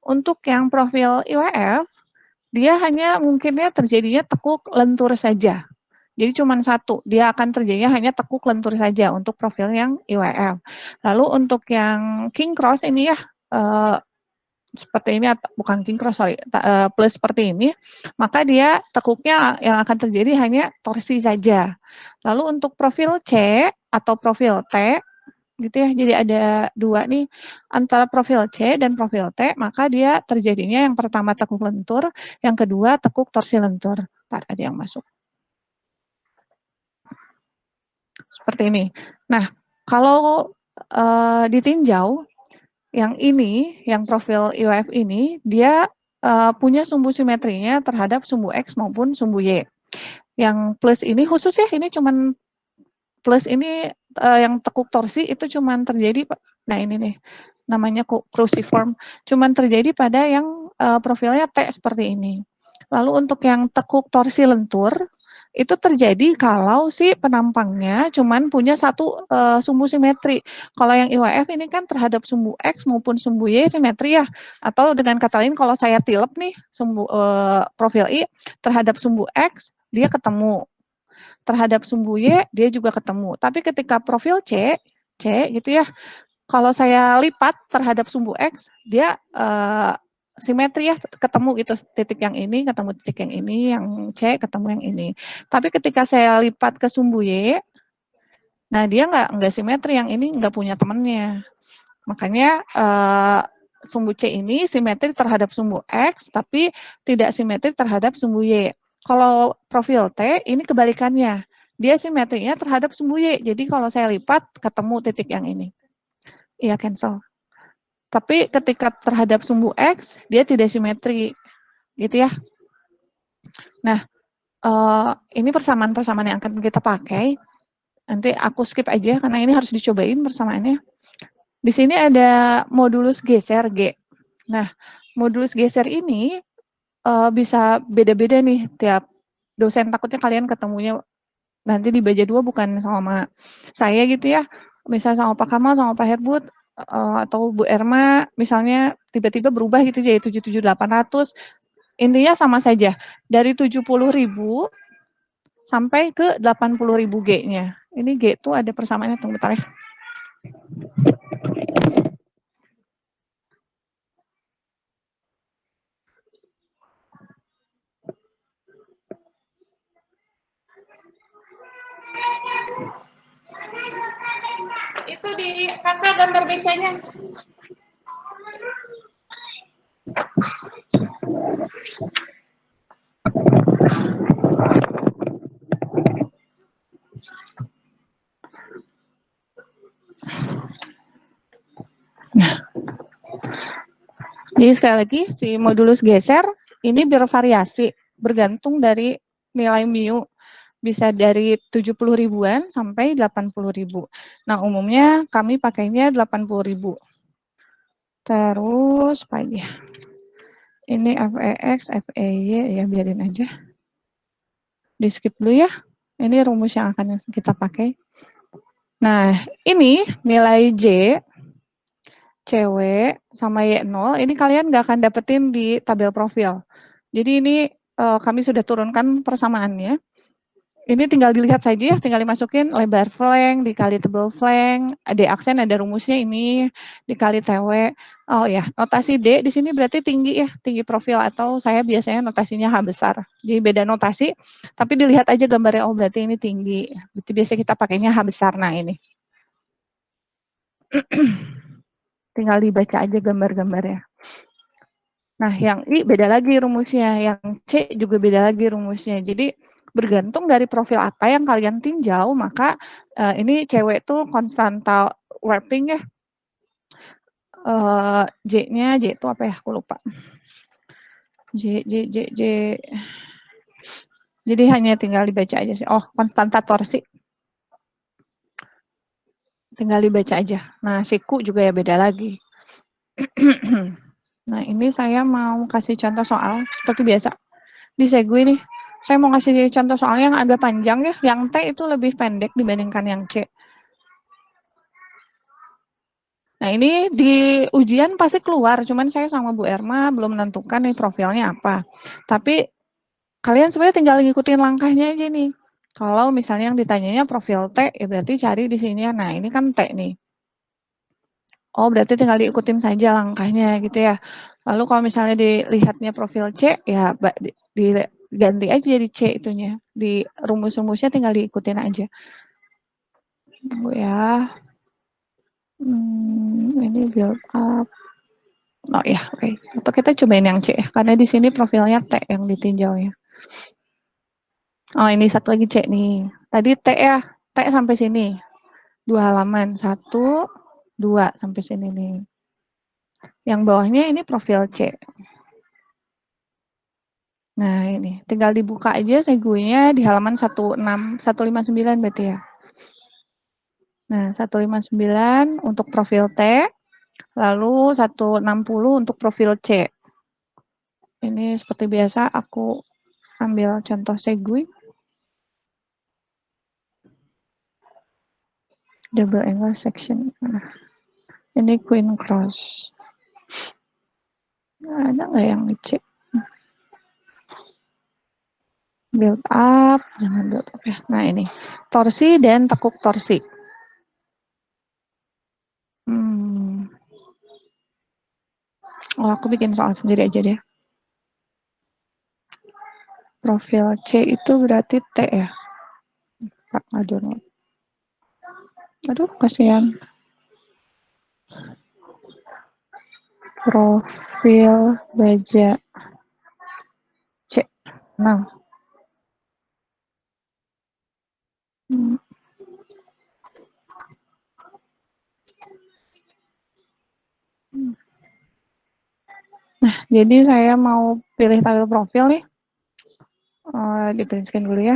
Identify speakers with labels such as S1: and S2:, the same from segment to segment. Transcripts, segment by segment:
S1: Untuk yang profil IWF, dia hanya mungkinnya terjadinya tekuk lentur saja. Jadi cuma satu, dia akan terjadinya hanya tekuk lentur saja untuk profil yang IWF. Lalu untuk yang king cross ini ya, seperti ini, bukan king cross, sorry, plus seperti ini, maka dia tekuknya yang akan terjadi hanya torsi saja. Lalu untuk profil C atau profil T, gitu ya, jadi ada dua nih, antara profil C dan profil T, maka dia terjadinya yang pertama tekuk lentur, yang kedua tekuk torsi lentur. Ntar ada yang masuk. Seperti ini. Nah, kalau ditinjau, yang ini, yang profil IWF ini, dia punya sumbu simetrinya terhadap sumbu X maupun sumbu Y. Yang plus ini khusus ya, ini cuman plus ini yang tekuk torsi itu cuman terjadi, nah ini nih, namanya cruciform, cuman terjadi pada yang profilnya T seperti ini. Lalu untuk yang tekuk torsi lentur, itu terjadi kalau si penampangnya cuman punya satu sumbu simetri. Kalau yang IWF ini kan terhadap sumbu X maupun sumbu Y simetri ya. Atau dengan kata lain kalau saya tilep nih sumbu profil I terhadap sumbu X dia ketemu. Terhadap sumbu Y dia juga ketemu. Tapi ketika profil C gitu ya. Kalau saya lipat terhadap sumbu X dia simetri ya, ketemu gitu titik yang ini, ketemu titik yang ini, yang C ketemu yang ini. Tapi ketika saya lipat ke sumbu Y, nah dia nggak simetri, yang ini nggak punya temennya. Makanya sumbu C ini simetri terhadap sumbu X, tapi tidak simetri terhadap sumbu Y. Kalau profil T ini kebalikannya, dia simetrinya terhadap sumbu Y. Jadi kalau saya lipat ketemu titik yang ini. Iya cancel. Tapi ketika terhadap sumbu X, dia tidak simetri, gitu ya. Nah, ini persamaan-persamaan yang akan kita pakai. Nanti aku skip aja, karena ini harus dicobain persamaannya. Di sini ada modulus geser G. Nah, modulus geser ini bisa beda-beda nih tiap dosen. Takutnya kalian ketemunya nanti di baja 2 bukan sama saya gitu ya. Misalnya sama Pak Kamal, sama Pak Herbut, atau Bu Erma, misalnya tiba-tiba berubah gitu jadi 77.800. Intinya sama saja, dari 70.000 sampai ke 80.000 G-nya. Ini G itu ada persamaannya, tunggu bentar ya. Itu di kakak gambar becanya. Nah, jadi sekali lagi si modulus geser ini bervariasi bergantung dari nilai mu, bisa dari 70 ribuan sampai 80 ribu. Nah, umumnya kami pakainya 80 ribu. Terus apa ya? Ini FEX, FEY ya biarin aja. Di skip dulu ya. Ini rumus yang akan kita pakai. Nah, ini nilai J, cewek sama Y0, ini kalian nggak akan dapetin di tabel profil. Jadi ini kami sudah turunkan persamaannya. Ini tinggal dilihat saja ya, tinggal dimasukin lebar flank, dikali tebal flank, D aksen ada rumusnya ini, dikali TW. Oh ya, notasi D di sini berarti tinggi ya, tinggi profil, atau saya biasanya notasinya H besar. Jadi beda notasi, tapi dilihat aja gambarnya, oh berarti ini tinggi. Berarti biasanya kita pakainya H besar, nah ini. Tinggal dibaca aja gambar-gambarnya. Nah, yang I beda lagi rumusnya, yang C juga beda lagi rumusnya. Jadi bergantung dari profil apa yang kalian tinjau, maka ini cewek tuh konstanta warping ya. J-nya, J itu apa ya? Aku lupa. J. Jadi hanya tinggal dibaca aja sih. Oh, konstanta torsi. Tinggal dibaca aja. Nah, siku juga ya beda lagi. Nah, ini saya mau kasih contoh soal seperti biasa. Di Segway nih, saya mau kasih contoh soal yang agak panjang ya. Yang T itu lebih pendek dibandingkan yang C. Nah, ini di ujian pasti keluar, cuman saya sama Bu Erma belum menentukan nih profilnya apa. Tapi kalian sebenarnya tinggal ngikutin langkahnya aja nih. Kalau misalnya yang ditanyanya profil T, ya berarti cari di sini ya. Nah, ini kan T nih. Oh, berarti tinggal diikutin saja langkahnya gitu ya. Lalu kalau misalnya dilihatnya profil C, ya diganti aja jadi C itunya. Di rumus-rumusnya tinggal diikutin aja. Tunggu ya. Ini build up. Oh ya, oke. Atau kita cobain yang C ya, karena di sini profilnya T yang ditinjau ya. Oh, ini satu lagi C nih. Tadi T ya, T sampai sini. 2 halaman, 1, 2 sampai sini nih. Yang bawahnya ini profil C. Nah, ini tinggal dibuka aja segunya di halaman 159 berarti ya. Nah, 159 untuk profil T, lalu 160 untuk profil C. Ini seperti biasa aku ambil contoh segui. Double angle section. Nah, ini queen cross. Nah, ada nggak yang ngecek? Build up, jangan build up ya. Nah, ini torsi dan tekuk torsi. Oh, aku bikin soal sendiri aja deh. Profil C itu berarti T ya? Pak, aduh, kasihan. Profil baja C. Nah. Nah, jadi saya mau pilih tabel profil nih. Di print screen dulu ya.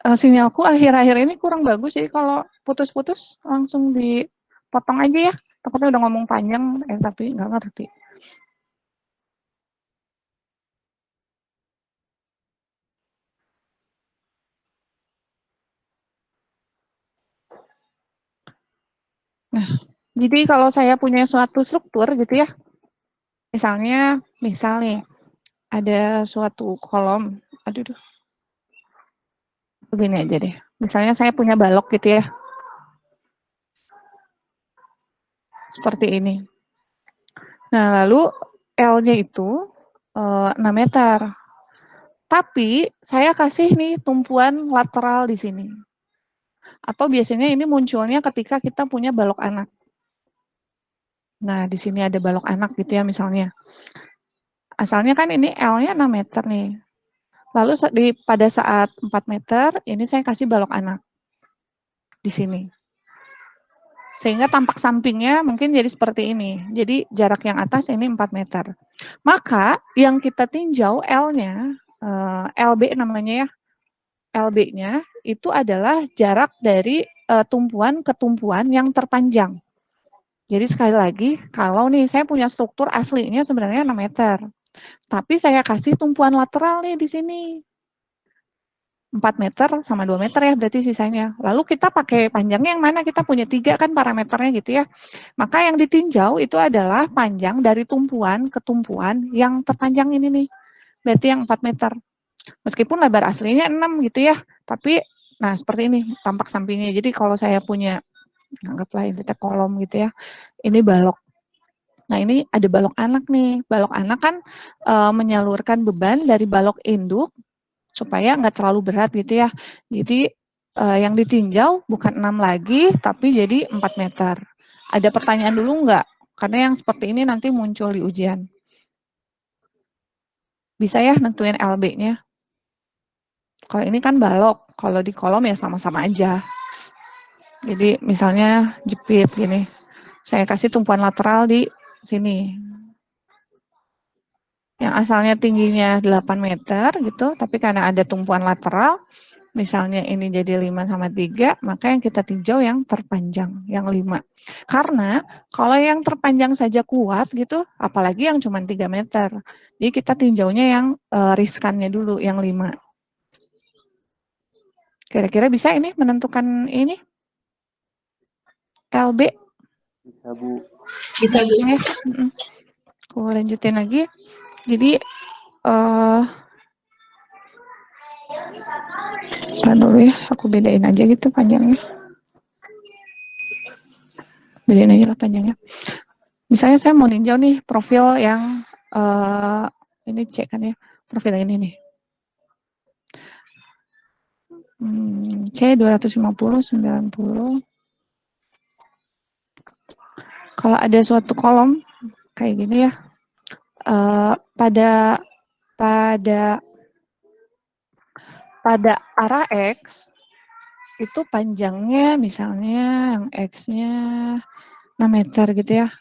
S1: Sinyalku akhir-akhir ini kurang bagus, jadi kalau putus-putus langsung dipotong aja ya. Takutnya udah ngomong panjang, tapi nggak ngerti. Nah, jadi kalau saya punya suatu struktur gitu ya, misal nih, ada suatu kolom, aduh, begini aja deh. Misalnya saya punya balok gitu ya, seperti ini. Nah, lalu L-nya itu 6 meter. Tapi saya kasih nih tumpuan lateral di sini. Atau biasanya ini munculnya ketika kita punya balok anak. Nah, di sini ada balok anak gitu ya misalnya. Asalnya kan ini L-nya 6 meter nih. Lalu pada saat 4 meter, ini saya kasih balok anak di sini. Sehingga tampak sampingnya mungkin jadi seperti ini. Jadi jarak yang atas ini 4 meter. Maka yang kita tinjau L-nya, LB namanya ya, LB-nya itu adalah jarak dari tumpuan ke tumpuan yang terpanjang. Jadi sekali lagi, kalau nih saya punya struktur aslinya sebenarnya 6 meter. Tapi saya kasih tumpuan lateral nih di sini. 4 meter sama 2 meter ya berarti sisanya. Lalu kita pakai panjangnya yang mana? Kita punya 3 kan parameternya gitu ya. Maka yang ditinjau itu adalah panjang dari tumpuan ke tumpuan yang terpanjang ini nih. Berarti yang 4 meter. Meskipun lebar aslinya 6 gitu ya. Tapi nah seperti ini tampak sampingnya. Jadi kalau saya punya anggaplah ini kolom gitu ya. Ini balok. Nah, ini ada balok anak nih. Balok anak kan menyalurkan beban dari balok induk supaya nggak terlalu berat gitu ya. Jadi yang ditinjau bukan 6 lagi, tapi jadi 4 meter. Ada pertanyaan dulu nggak? Karena yang seperti ini nanti muncul di ujian. Bisa ya nentuin LB-nya. Kalau ini kan balok, kalau di kolom ya sama-sama aja. Jadi misalnya jepit gini. Saya kasih tumpuan lateral di sini. Yang asalnya tingginya 8 meter gitu, tapi karena ada tumpuan lateral, misalnya ini jadi 5 sama 3, maka yang kita tinjau yang terpanjang, yang 5. Karena kalau yang terpanjang saja kuat gitu, apalagi yang cuma 3 meter. Jadi kita tinjaunya yang riskannya dulu, yang 5. Kira-kira bisa ini menentukan ini LB?
S2: Bisa, Bu.
S1: Bisa, Bu. Aku lanjutin lagi. Jadi, dulu ya, aku bedain aja gitu panjangnya. Bedain aja lah panjangnya. Misalnya saya mau ninjau nih profil yang ini cek kan ya, profil ini nih. C 250 90. Kalau ada suatu kolom kayak gini ya, pada arah X itu panjangnya misalnya yang X-nya 6 meter gitu ya.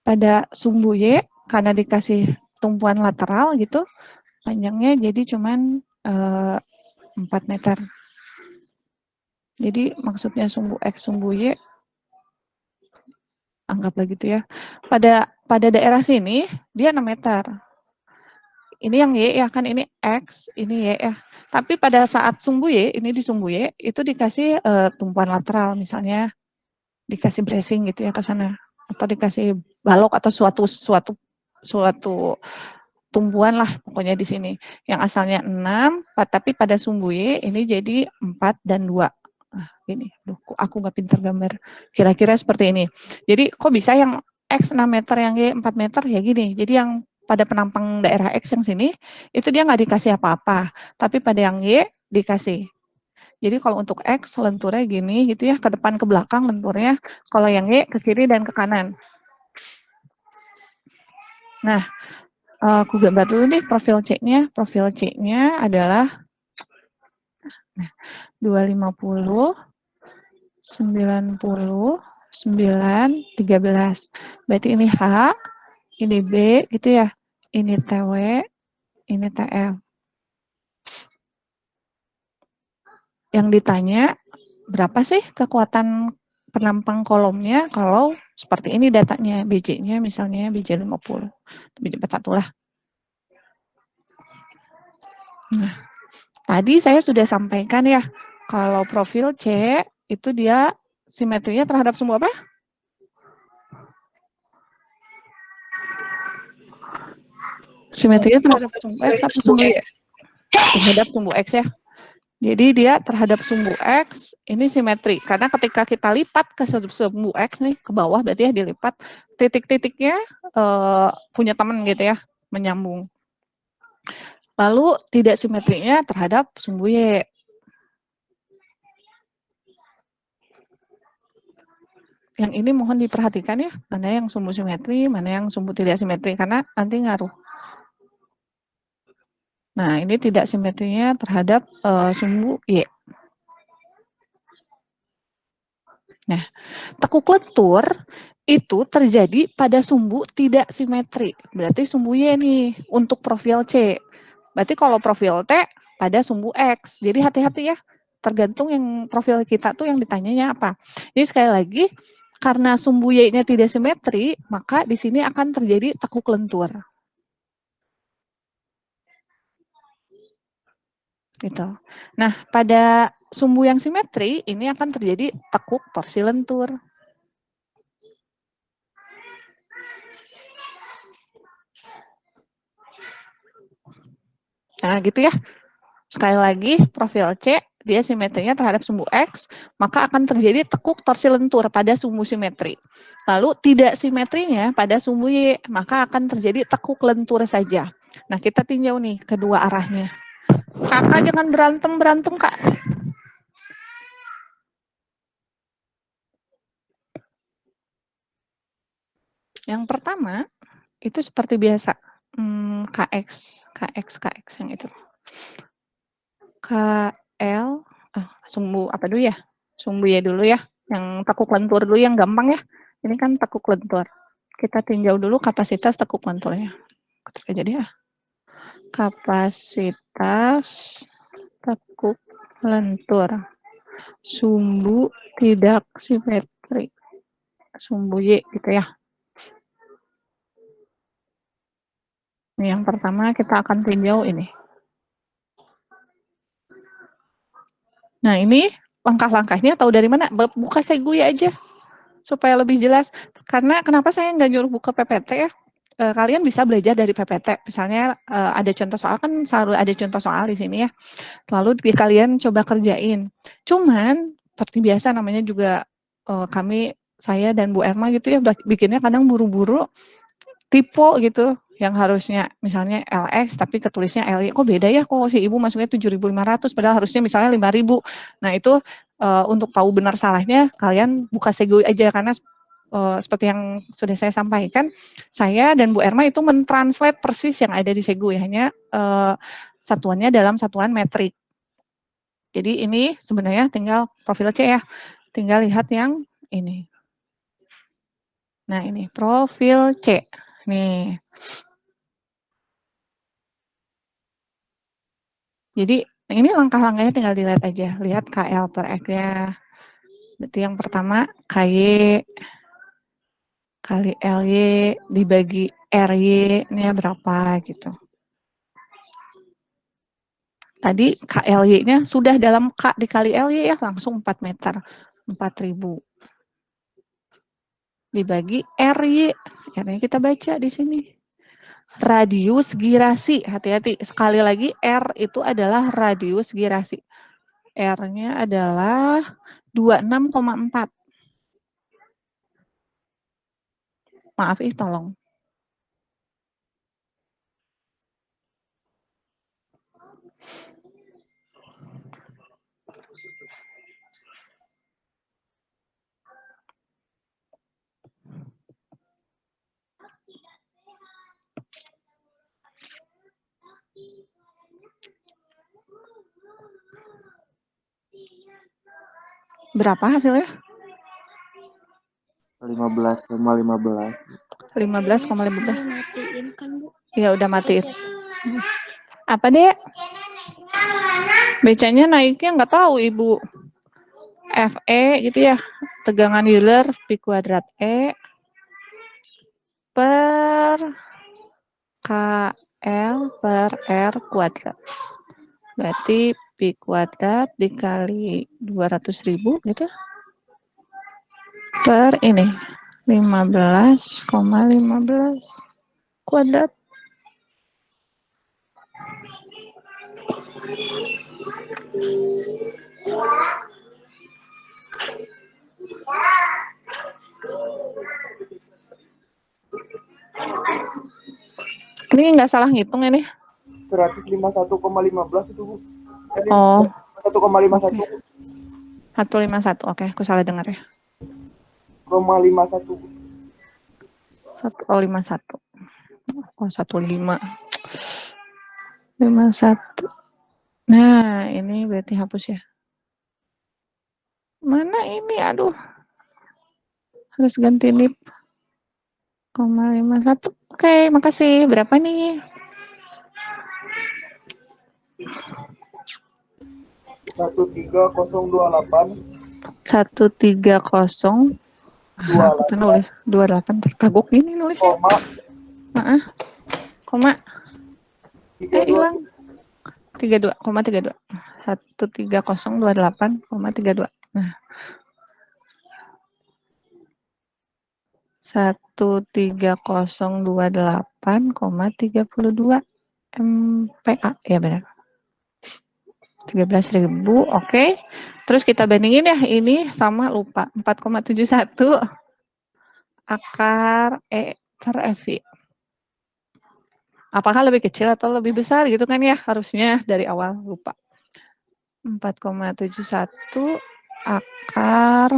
S1: Pada sumbu Y karena dikasih tumpuan lateral gitu, panjangnya jadi cuman 4 meter. Jadi maksudnya sumbu X, sumbu Y, anggaplah gitu ya. Pada daerah sini dia 6 meter. Ini yang Y ya kan, ini X, ini Y ya. Tapi pada saat sumbu Y, ini di sumbu Y, itu dikasih tumpuan lateral misalnya, dikasih bracing gitu ya ke sana. Atau dikasih balok atau suatu tumbuhan lah pokoknya di sini. Yang asalnya 6, tapi pada sumbu Y ini jadi 4 dan 2. Nah, ini, aku nggak pintar gambar. Kira-kira seperti ini. Jadi kok bisa yang X 6 meter, yang Y 4 meter ya gini. Jadi yang pada penampang daerah X yang sini, itu dia nggak dikasih apa-apa. Tapi pada yang Y dikasih. Jadi kalau untuk X lenturnya gini gitu ya, ke depan ke belakang lenturnya. Kalau yang Y ke kiri dan ke kanan. Nah, aku gambar dulu nih profil C-nya. Profil C-nya adalah 250, 90, 9, 13. Berarti ini H, ini B gitu ya. Ini TW, ini TF. Yang ditanya, berapa sih kekuatan penampang kolomnya kalau seperti ini datanya. BJ-nya misalnya BJ 50. BJ 41 lah. Nah, tadi saya sudah sampaikan ya, kalau profil C itu dia simetrinya terhadap sumbu apa? Simetrinya terhadap sumbu X atau sumbu Y? Terhadap sumbu X ya. Jadi dia terhadap sumbu X ini simetri. Karena ketika kita lipat ke sumbu X nih, ke bawah berarti ya dilipat, titik-titiknya punya teman gitu ya, menyambung. Lalu tidak simetrinya terhadap sumbu Y. Yang ini mohon diperhatikan ya, mana yang sumbu simetri, mana yang sumbu tidak simetri, karena nanti ngaruh. Nah, ini tidak simetrinya terhadap sumbu Y. Nah, tekuk lentur itu terjadi pada sumbu tidak simetri. Berarti sumbu Y nih untuk profil C. Berarti kalau profil T pada sumbu X. Jadi hati-hati ya. Tergantung yang profil kita tuh yang ditanyanya apa. Jadi sekali lagi, karena sumbu Y-nya tidak simetri, maka di sini akan terjadi tekuk lentur. Gitu. Nah, pada sumbu yang simetri, ini akan terjadi tekuk torsi lentur. Nah, gitu ya. Sekali lagi, profil C, dia simetrinya terhadap sumbu X, maka akan terjadi tekuk torsi lentur pada sumbu simetri. Lalu tidak simetrinya pada sumbu Y, maka akan terjadi tekuk lentur saja. Nah, kita tinjau nih kedua arahnya. Kakak jangan berantem-berantem, Kak. Yang pertama, itu seperti biasa. KX yang itu. KL, sumbu apa dulu ya? Sumbu Y dulu ya. Yang tekuk lentur dulu yang gampang ya. Ini kan tekuk lentur. Kita tinjau dulu kapasitas tekuk lenturnya. Ketik aja dia. Kapasitas tekuk lentur. Sumbu tidak simetri. Sumbu Y gitu ya. Ini yang pertama kita akan tinjau ini. Nah, ini langkah-langkahnya tahu dari mana? Buka Seguya aja. supaya lebih jelas. Karena kenapa saya nggak nyuruh buka PPT ya, kalian bisa belajar dari PPT. Misalnya, ada contoh soal, kan selalu ada contoh soal di sini ya, lalu kalian coba kerjain. Cuman, seperti biasa namanya juga, saya dan Bu Erma gitu ya, bikinnya kadang buru-buru, typo gitu, yang harusnya misalnya LX tapi ketulisnya LY, kok beda ya, kok si ibu masuknya 7.500 padahal harusnya misalnya 5.000. Nah itu, untuk tahu benar salahnya kalian buka Sego aja, karena seperti yang sudah saya sampaikan, saya dan Bu Erma itu mentranslate persis yang ada di Sego ya, hanya, satuannya dalam satuan metrik. Jadi ini sebenarnya tinggal profil C ya, tinggal lihat yang ini. Nah ini profil C, nih. Jadi ini langkah-langkahnya tinggal dilihat aja, lihat KL per X-nya. Berarti yang pertama KY kali LY dibagi RY-nya berapa gitu. Tadi KLY-nya sudah dalam K dikali LY ya, langsung 4 meter, 4.000. Dibagi RY, R-nya kita baca di sini. Radius girasi, hati-hati. Sekali lagi R itu adalah radius girasi. R-nya adalah 26,4. Maaf tolong. Berapa hasilnya?
S2: 15,15.
S1: 15,15.
S3: Matiin kan, Bu?
S1: Ya udah matiin. Apa dek? Becanya naiknya nggak tahu ibu. FE gitu ya. Tegangan Euler pi kuadrat E per KL per R kuadrat. Berarti pi kuadrat dikali 200.000 gitu. Per ini 15,15 kuadrat. Ini nggak salah ngitung ini.
S2: 151,15 itu, Bu.
S1: Oh.
S2: 1,51.
S1: Okay. 151. Oke, aku salah dengar ya.
S2: 1,51.
S1: 151. Oh, 15. 51. Nah, ini berarti hapus ya. Mana ini? Aduh. Harus ganti nip. 0,51. Oke, makasih. Berapa nih?
S2: 13028.
S1: 130. Aku tuh nulis 28. Terkagok ini nulisnya. Koma. Hilang. 32,32. 13028,32. Nah. 13028,32 MPa. Ya benar. 13.000, oke. Terus kita bandingin ya, ini sama lupa. 4,71 akar E per FI. Apakah lebih kecil atau lebih besar gitu kan ya, harusnya dari awal lupa. 4,71 akar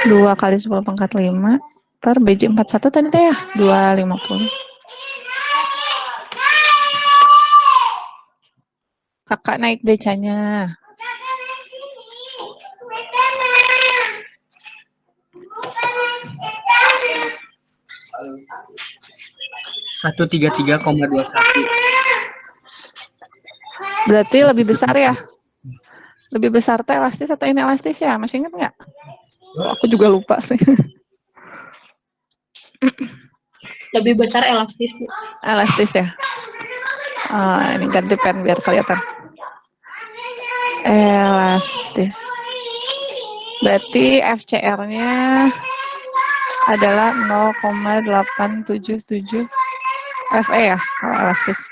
S1: 2 kali 10 pangkat 5 per BJ 41 tadi teh ya, 250. Kakak naik becanya.
S4: 133,21.
S1: Berarti lebih besar ya? Lebih besar teh elastis atau inelastis ya? Masih ingat nggak? Oh, aku juga lupa sih.
S3: Lebih besar elastis, Bu.
S1: Elastis ya? Ini ganti pen biar kelihatan. Elastis. Berarti FCR-nya adalah 0,877 FE ya, kalau elastis.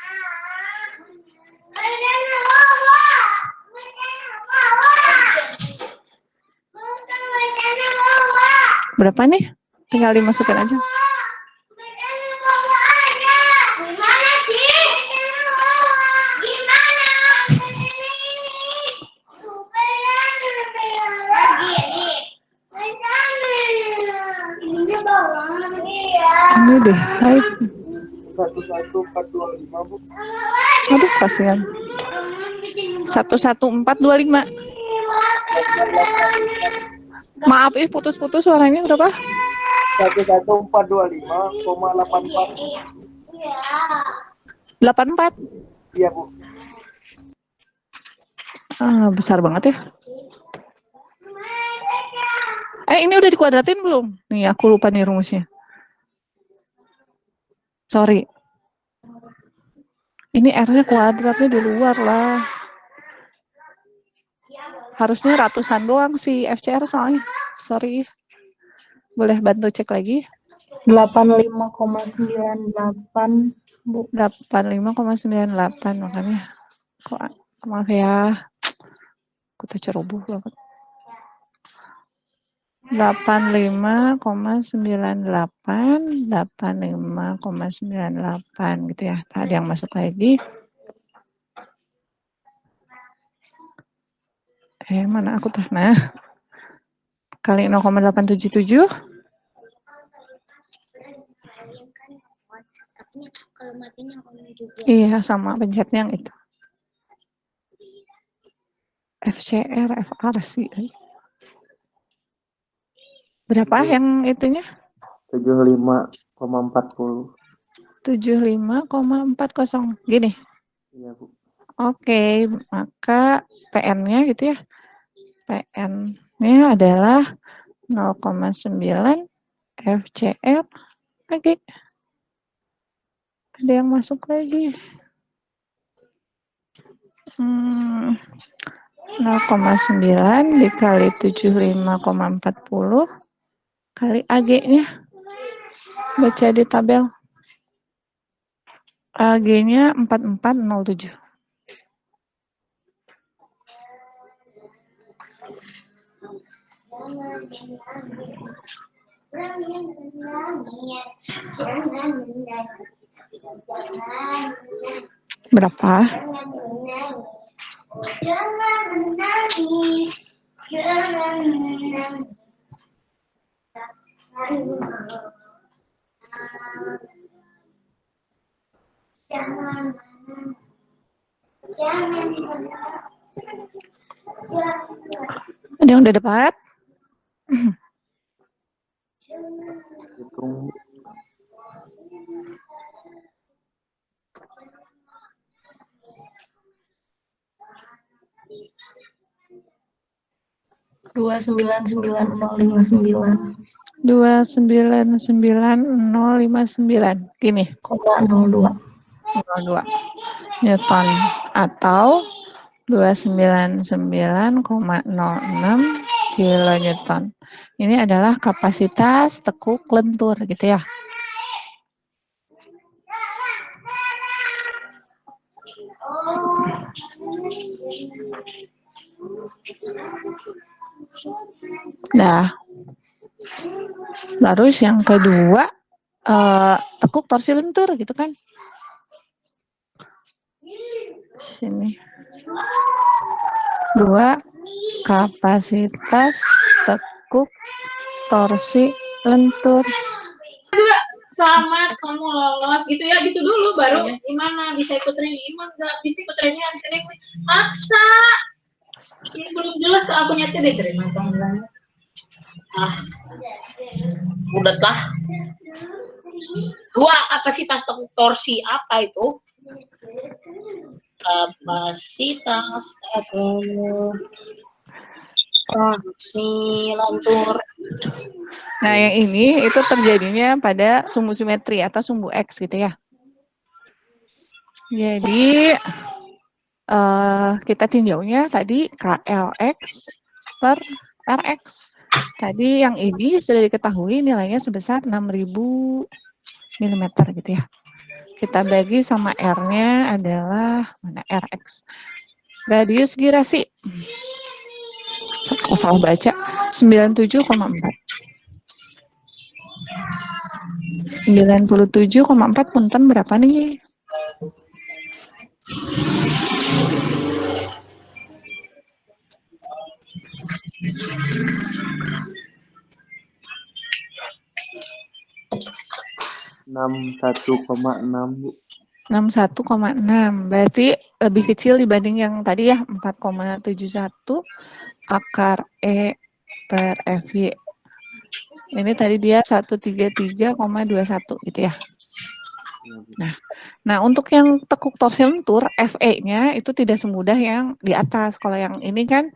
S1: Berapa nih? Tinggal dimasukin aja. Ini deh, hai.
S2: 11425 Bu.
S1: Aduh, kasihan. 11425. Maaf, putus-putus suaranya berapa?
S2: 11425,84.
S1: 84.
S2: Iya Bu.
S1: Besar banget ya. Ini udah dikuadratin belum? Nih, aku lupa nih rumusnya. Sorry. Ini R-nya kuadratnya di luar lah. Harusnya ratusan doang sih FCR soalnya. Sorry. Boleh bantu cek lagi?
S3: 85,98 Bu.
S1: 85,98 makanya. Kok maaf ya. Aku terceroboh banget. 85,98 gitu ya. Tadi yang masuk lagi. Mana aku tuh? Nah. Kali 0,877. Iya, sama pencetnya yang itu. FCR, FRC. Berapa yang itunya?
S2: 75,40.
S1: 75,40. Gini.
S2: Iya Bu.
S1: Oke, maka PN-nya gitu ya. PN-nya adalah 0,9 FCR lagi. Ada yang masuk lagi. 0,9 dikali 75,40 kali AG-nya. Baca di tabel. AG-nya 4407. Berapa? Ada yang udah dapat?
S2: Hitung.
S3: Dua
S1: 299,059. Gini.
S3: 02
S1: Newton atau 299,06 kilonewton. Ini adalah kapasitas tekuk lentur gitu ya. Nah, terus yang kedua tekuk torsi lentur gitu kan. Sini. 2 kapasitas tekuk torsi lentur.
S4: Selamat kamu lolos gitu ya, gitu dulu baru gimana bisa ikut training. Ini mah nggak bisa ikut training, hari Senin maksa. Ini belum jelas ke aku nyata deh terima panggilannya. Udah lah. 2 kapasitas tekuk torsi apa itu? Kapasitas tekuk torsi lentur.
S1: Nah, yang ini itu terjadinya pada sumbu simetri atau sumbu X gitu ya. Jadi kita tinjaunya tadi KLX per Rx. Tadi yang ini sudah diketahui nilainya sebesar 6.000 mm gitu ya. Kita bagi sama R-nya adalah mana Rx. Radius girasi. Kalau salah baca 97,4. 97,4 punten berapa nih?
S2: (61,6) Bu.
S1: 61,6. Berarti lebih kecil dibanding yang tadi ya 4,71 akar E per FY. Ini tadi dia 133,21 gitu ya.
S2: Iya, Bu.
S1: Nah, untuk yang tekuk torsi lentur, FE-nya itu tidak semudah yang di atas. Kalau yang ini kan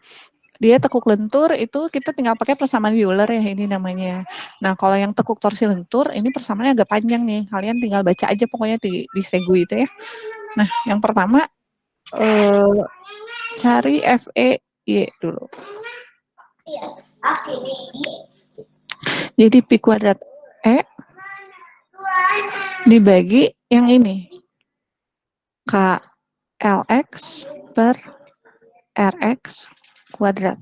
S1: dia tekuk lentur itu kita tinggal pakai persamaan Euler ya ini namanya. Nah, kalau yang tekuk torsi lentur ini persamaannya agak panjang nih. Kalian tinggal baca aja pokoknya di Segui itu ya. Nah, yang pertama cari FEY dulu. Jadi pi kuadrat E dibagi yang ini. KLX per RX kuadrat.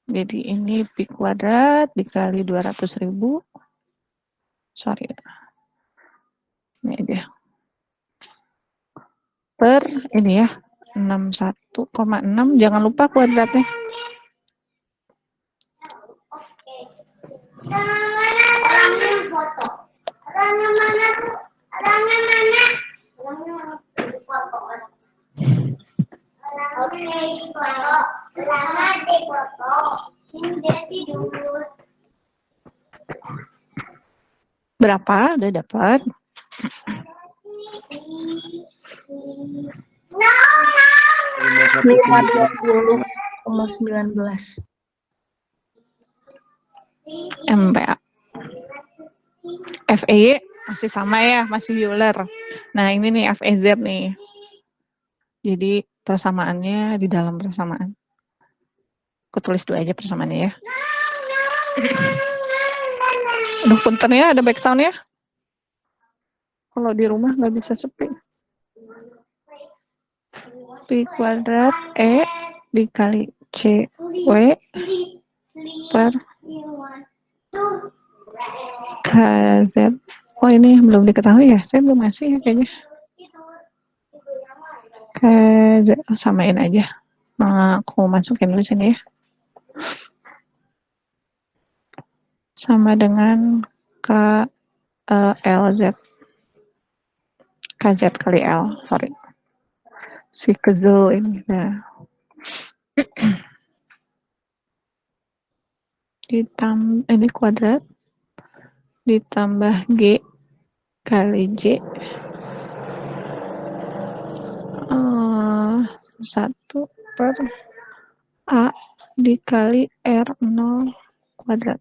S1: Jadi ini pi kuadrat dikali 200.000. Sorry. Ini aja. Per ini ya. 61,6. Jangan lupa kuadratnya. Berapa? Udah dapat?
S3: 520,19.
S1: MPa. FEY masih sama ya, masih Euler. Nah, ini nih FEZ nih. Jadi persamaannya di dalam persamaan. Aku tulis dulu aja persamaannya ya. Aduh, punten ya, ada backsound ya. Kalau di rumah nggak bisa sepi. Pi kuadrat E dikali CW per KZ. Oh, ini belum diketahui ya? Saya belum ngasih ya kayaknya. KZ, samain aja. Aku masukin dulu sini ya. Sama dengan KLZ. KZ kali L, sorry. Si kezel ini. Nah. Ini kuadrat ditambah G kali J 1 per A dikali R0 kuadrat.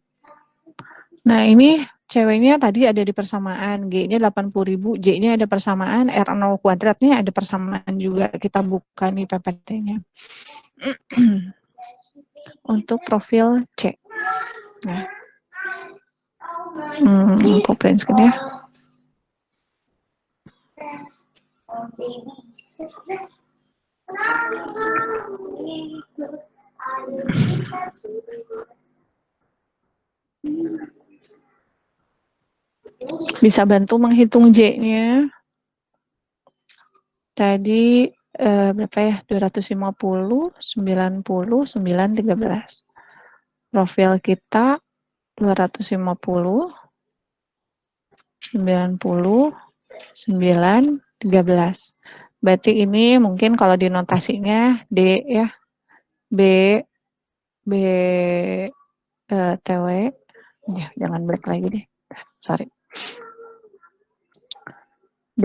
S1: Nah, ini ceweknya tadi ada di persamaan, G-nya 80.000, J-nya ada persamaan, R0 kuadratnya ada persamaan juga. Kita buka nih PPT-nya. Untuk profil C. Nah. Aku print screen ya. Bisa bantu menghitung J-nya. Tadi berapa ya? 250, 90, 9, 13. Profil kita 250, 90, 9, 13. Berarti ini mungkin kalau di notasinya D ya. B TW. Ya, jangan balik lagi deh. Sorry. B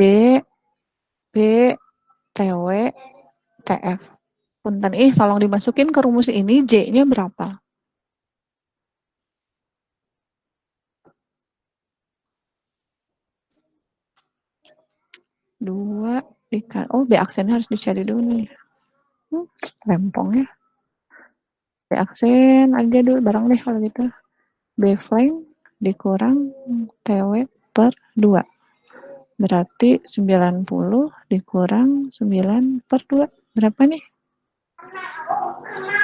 S1: TW TF. Punten tolong dimasukin ke rumus ini J-nya berapa? 2 dikali, B aksennya harus dicari dulu nih. Rempong ya. B aksen aja dulu bareng deh kalau gitu. B flank dikurang TW per 2. Berarti 90 dikurang 9 per 2. Berapa nih?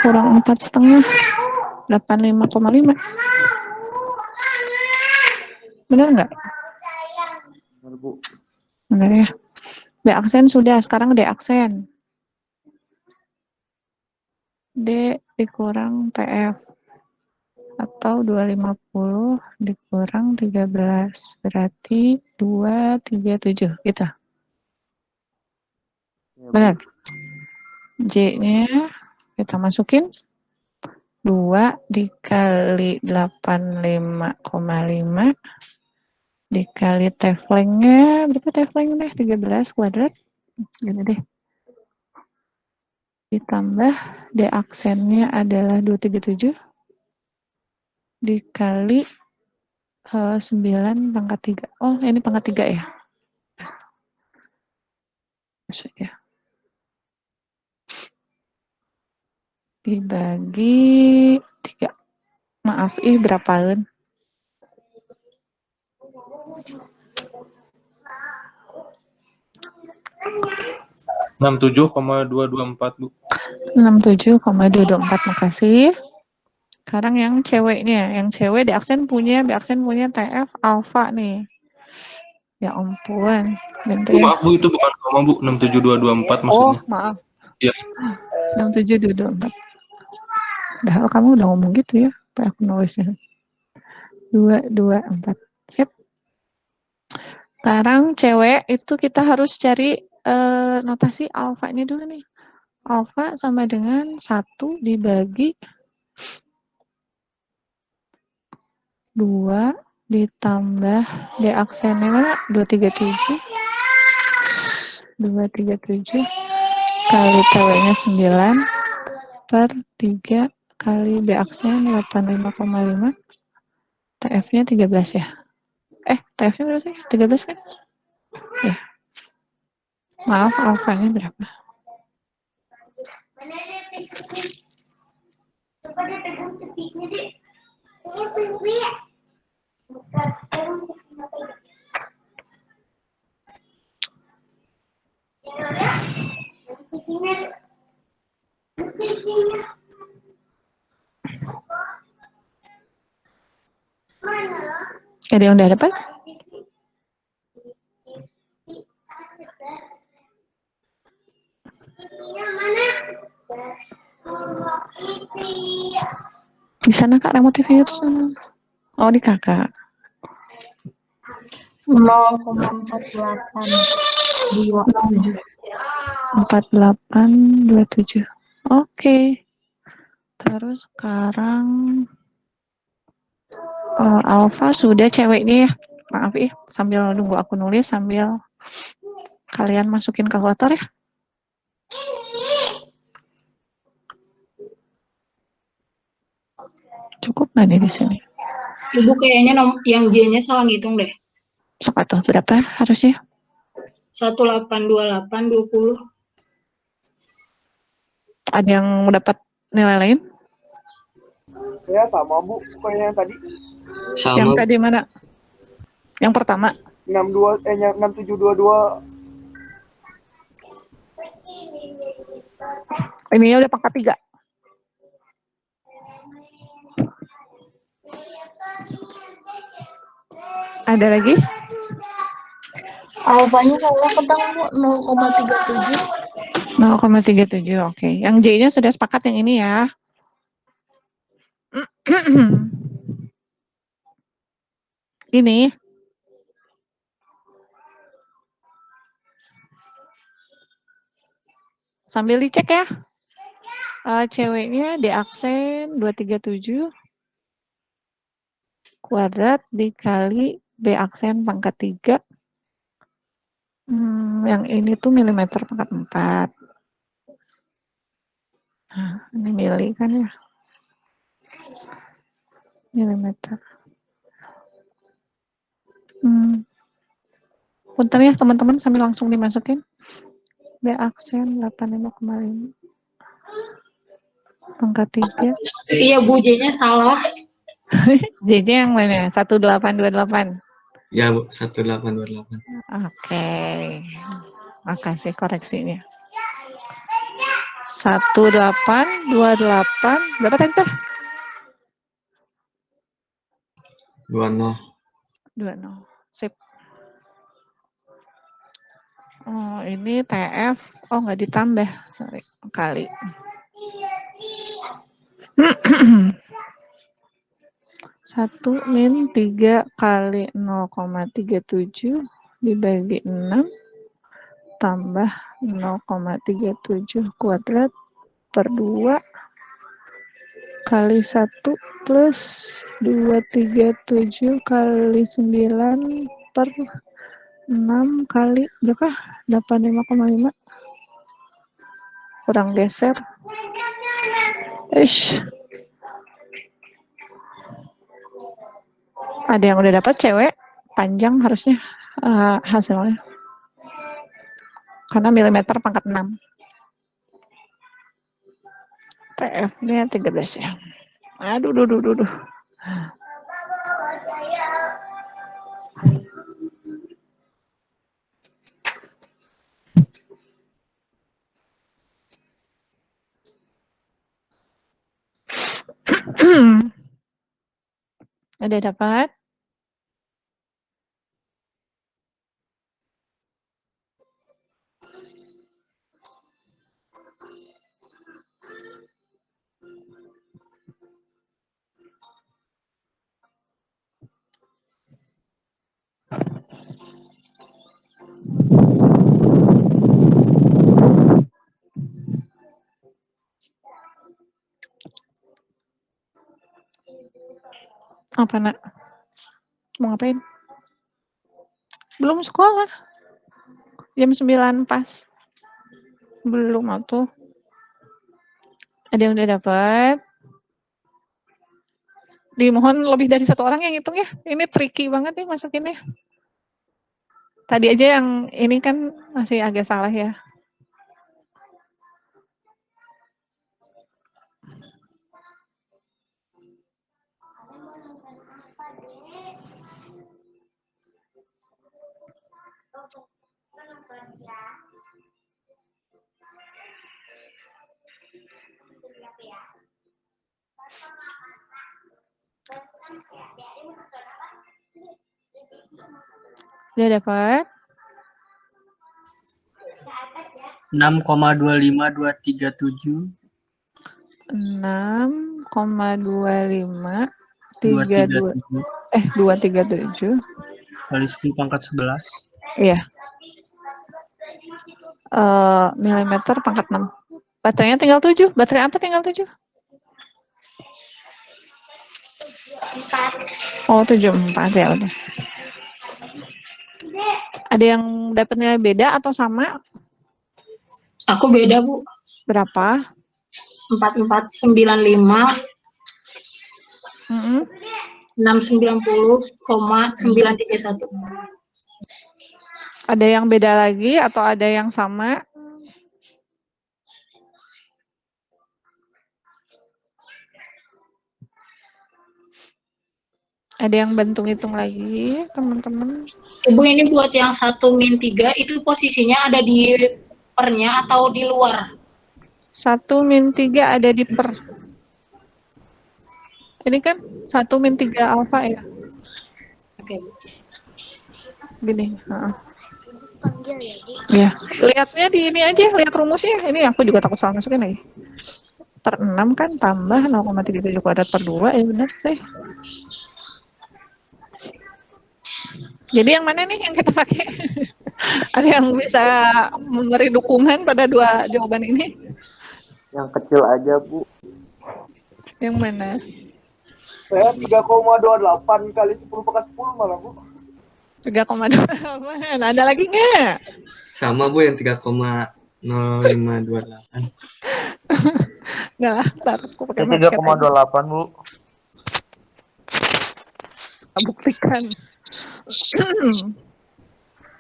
S1: Kurang 4,5. 85,5. Benar nggak?
S2: Benar, Bu.
S1: Benar ya. B aksen sudah, sekarang D aksen. D dikurang TF. Atau 250 dikurang 13. Berarti 237. Gitu.
S2: Ya, Bu.
S1: Benar. J-nya kita masukin. 2 dikali 85,5 dikali teflengnya berapa tefleng deh 13 kuadrat gini deh ditambah D aksennya adalah 237 dikali 9 pangkat 3. Oh ini pangkat 3 ya maksudnya dibagi 3 maaf berapaan
S5: 67,224 Bu.
S1: 67,224 makasih. Sekarang yang ceweknya, yang cewek di aksen punya TF alfa nih. Ya ampun, bentar
S5: Bu,
S1: ya.
S5: maaf Bu, itu bukan koma Bu, 67224
S1: Oh,
S5: maksudnya.
S1: maaf.
S5: Ya.
S1: 67224. Padahal kamu udah ngomong gitu ya, apa aku nulisnya. 224. Sip. Sekarang cewek itu kita harus cari notasi alfanya dulu nih. Alfa sama dengan 1 dibagi 2 ditambah D aksennya mana? 237. 237 kali TW-nya 9 per 3 kali B aksen 85,5 TF-nya 13 ya. TF-nya berapa sih? 13 kan? Ya. Maaf, alfanya berapa? Coba dia pegang cetiknya, Dik. Ini tunggu ya. Bukan, pegang cetiknya. Ya, cetiknya. Cetiknya. Mana? Ada yang udah dapat? Di sana Kak, remote TV-nya tuh sana. Oh, di Kakak.
S3: 0,4827.
S1: 4827. Oke. Terus sekarang alfa sudah ceweknya ya. Maaf sambil nunggu aku nulis sambil kalian masukin kalkulator ya. Cukup nggak nih di sini?
S4: Ibu kayaknya yang J-nya salah ngitung deh.
S1: Sok atau berapa harusnya?
S4: 182820.
S1: Ada yang dapat nilai lain?
S2: Ya sama Bu, kayak yang tadi.
S5: Sama.
S1: Yang tadi mana? Yang pertama.
S2: 6722.
S1: Ini udah pangkat 3. Ada lagi?
S3: Alfanya salah ketang Bu, 0,37.
S1: 0,37, oke. Yang J-nya sudah sepakat yang ini ya. Ini. Sambil dicek ya. Ceweknya D aksen 237 kuadrat dikali B aksen pangkat 3. Yang ini tuh milimeter pangkat 4. Nah, ini mili kan ya. Milimeter. Bentar ya teman-teman sambil langsung dimasukin. B aksen 85,5. Pangkat 3.
S4: Iya, Bu, J-nya salah.
S1: J-nya yang mana? 1828.
S5: Ya Bu, 1828.
S1: Oke. Makasih koreksinya. 1828. Berapa tadi tuh?
S5: 20.
S1: 20. Sip. Oh, ini TF. Oh, nggak ditambah. Sorry. Kali. 1 min 3 kali 0,37 dibagi 6 tambah 0,37 kuadrat per 2 kali 1 plus 237 kali 9 per 6 kali berapa? 85,5 kurang geser. Ish. Ada yang udah dapat cewek panjang harusnya hasilnya. Karena milimeter pangkat 6. TF-nya 13 ya. Aduh, duh. Ada dapat? Apa nak? Mau ngapain? Belum sekolah. Jam 9 pas. Belum atuh. Ada yang udah dapat? Dimohon lebih dari 1 orang yang hitung ya. Ini tricky banget nih masukinnya. Tadi aja yang ini kan masih agak salah ya. Udah dapat?
S6: 6,25237
S1: 237
S6: kali 10 pangkat 11.
S1: Iya. Milimeter pangkat 6. Baterainya tinggal 7. Baterai apa tinggal 7? Oh, 74 ya udah. Ada yang dapatnya beda atau sama?
S4: Aku beda, Bu.
S1: Berapa?
S4: 4495
S1: Mm-mm.
S4: 690,931.
S1: Ada yang beda lagi atau ada yang sama? Ada yang bantu ngitung lagi, teman-teman?
S4: Ibu, ini buat yang 1 min 3 itu posisinya ada di pernya atau di luar?
S1: 1 min 3 ada di per. Ini kan 1 min 3 alfa ya?
S4: Oke, Bu.
S1: Gini. Ya, lihatnya di ini aja, lihat rumusnya. Ini aku juga takut salah masukin lagi. Per 6 kan tambah 0,37 kuadrat per 2, ya benar sih. Jadi yang mana nih yang kita pakai? Ada yang bisa memberi dukungan pada 2 jawaban ini?
S2: Yang kecil aja, Bu.
S1: Yang mana?
S2: Saya 3,28 kali 10 pangkat 10 malah, Bu.
S1: 3,2. Ada lagi nggak?
S5: Sama Bu yang 3,0528.
S1: Nggak lah, ntar aku pakai
S2: 3,28, Bu.
S1: buktikan.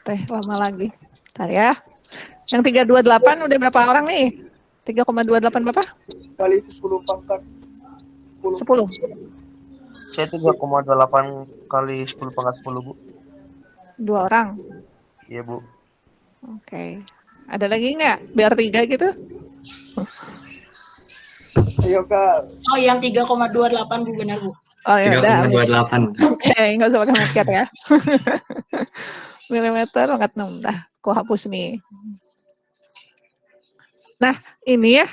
S1: Teh lama lagi. Ntar ya. Yang 328 udah berapa orang nih? 3,28 berapa?
S2: Kali 10 pangkat 10.
S1: 10.
S7: Saya 3,28 kali 10 pangkat 10, Bu.
S1: 2 orang.
S7: Iya, Bu.
S1: Oke. Ada lagi nggak? Biar 3 gitu?
S2: Ayo Kak.
S4: Oh, yang 3,28 Bu, benar Bu.
S1: Oh ya udah.
S5: 3,28.
S1: Oke, nggak usah pakai marker ya. Milimeter pangkat 6. Dah, aku hapus nih. Nah, ini ya,